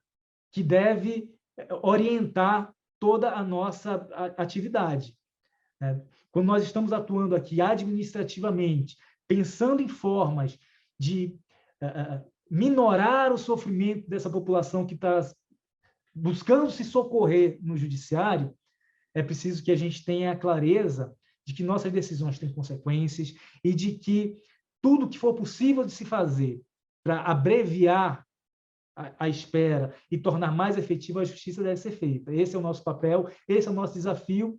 que deve orientar toda a nossa atividade, né? Quando nós estamos atuando aqui administrativamente, pensando em formas de minorar o sofrimento dessa população que está buscando se socorrer no judiciário, é preciso que a gente tenha a clareza de que nossas decisões têm consequências e de que tudo que for possível de se fazer para abreviar a espera e tornar mais efetiva a justiça deve ser feita. Esse é o nosso papel, esse é o nosso desafio.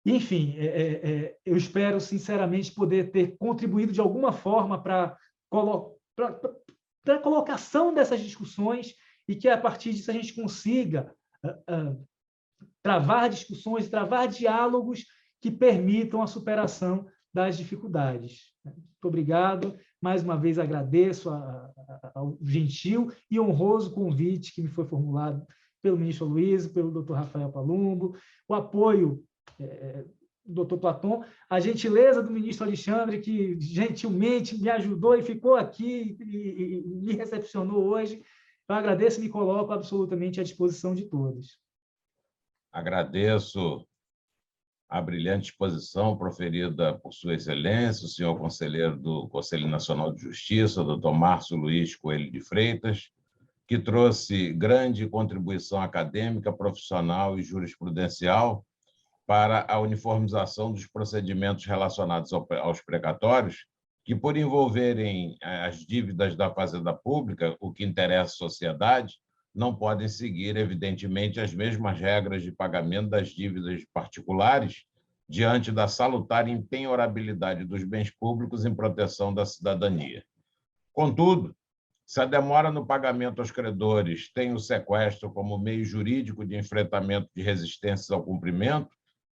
Enfim, eu espero, sinceramente, poder ter contribuído de alguma forma para a colocação dessas discussões e que, a partir disso, a gente consiga travar discussões, travar diálogos que permitam a superação das dificuldades. Muito obrigado. Mais uma vez, agradeço ao gentil e honroso convite que me foi formulado pelo ministro Luiz, pelo doutor Rafael Palumbo, o apoio do doutor Platon, a gentileza do ministro Alexandre, que gentilmente me ajudou e ficou aqui e me recepcionou hoje. Eu agradeço e me coloco absolutamente à disposição de todos. Agradeço a brilhante exposição proferida por Sua Excelência, o senhor conselheiro do Conselho Nacional de Justiça, o doutor Márcio Luiz Coelho de Freitas, que trouxe grande contribuição acadêmica, profissional e jurisprudencial para a uniformização dos procedimentos relacionados aos precatórios, que, por envolverem as dívidas da Fazenda Pública, o que interessa à sociedade, não podem seguir, evidentemente, as mesmas regras de pagamento das dívidas particulares diante da salutar impenhorabilidade dos bens públicos em proteção da cidadania. Contudo, se a demora no pagamento aos credores tem o sequestro como meio jurídico de enfrentamento de resistências ao cumprimento,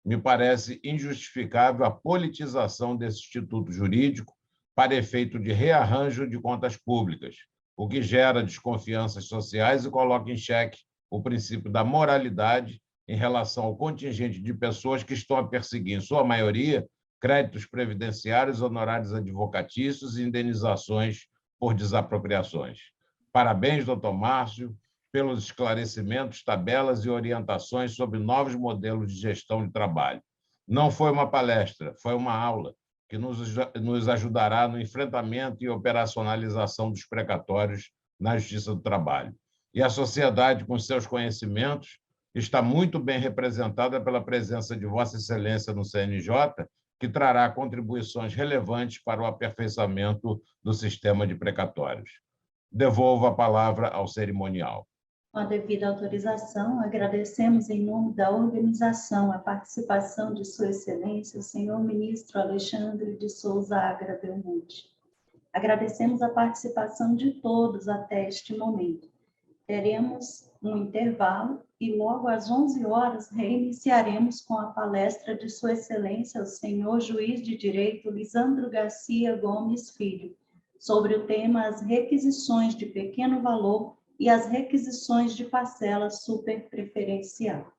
me parece injustificável a politização desse instituto jurídico para efeito de rearranjo de contas públicas, o que gera desconfianças sociais e coloca em xeque o princípio da moralidade em relação ao contingente de pessoas que estão a perseguir, em sua maioria, créditos previdenciários, honorários advocatícios e indenizações por desapropriações. Parabéns, doutor Márcio, pelos esclarecimentos, tabelas e orientações sobre novos modelos de gestão de trabalho. Não foi uma palestra, foi uma aula que nos ajudará no enfrentamento e operacionalização dos precatórios na Justiça do Trabalho. E a sociedade, com seus conhecimentos, está muito bem representada pela presença de Vossa Excelência no CNJ, que trará contribuições relevantes para o aperfeiçoamento do sistema de precatórios. Devolvo a palavra ao cerimonial. Com a devida autorização, agradecemos em nome da organização a participação de Sua Excelência, o senhor ministro Alexandre de Souza Agra Belmonte. Agradecemos a participação de todos até este momento. Teremos um intervalo e logo às 11 horas reiniciaremos com a palestra de Sua Excelência, o senhor juiz de direito Lisandro Garcia Gomes Filho, sobre o tema as requisições de pequeno valor e as requisições de parcela superpreferencial.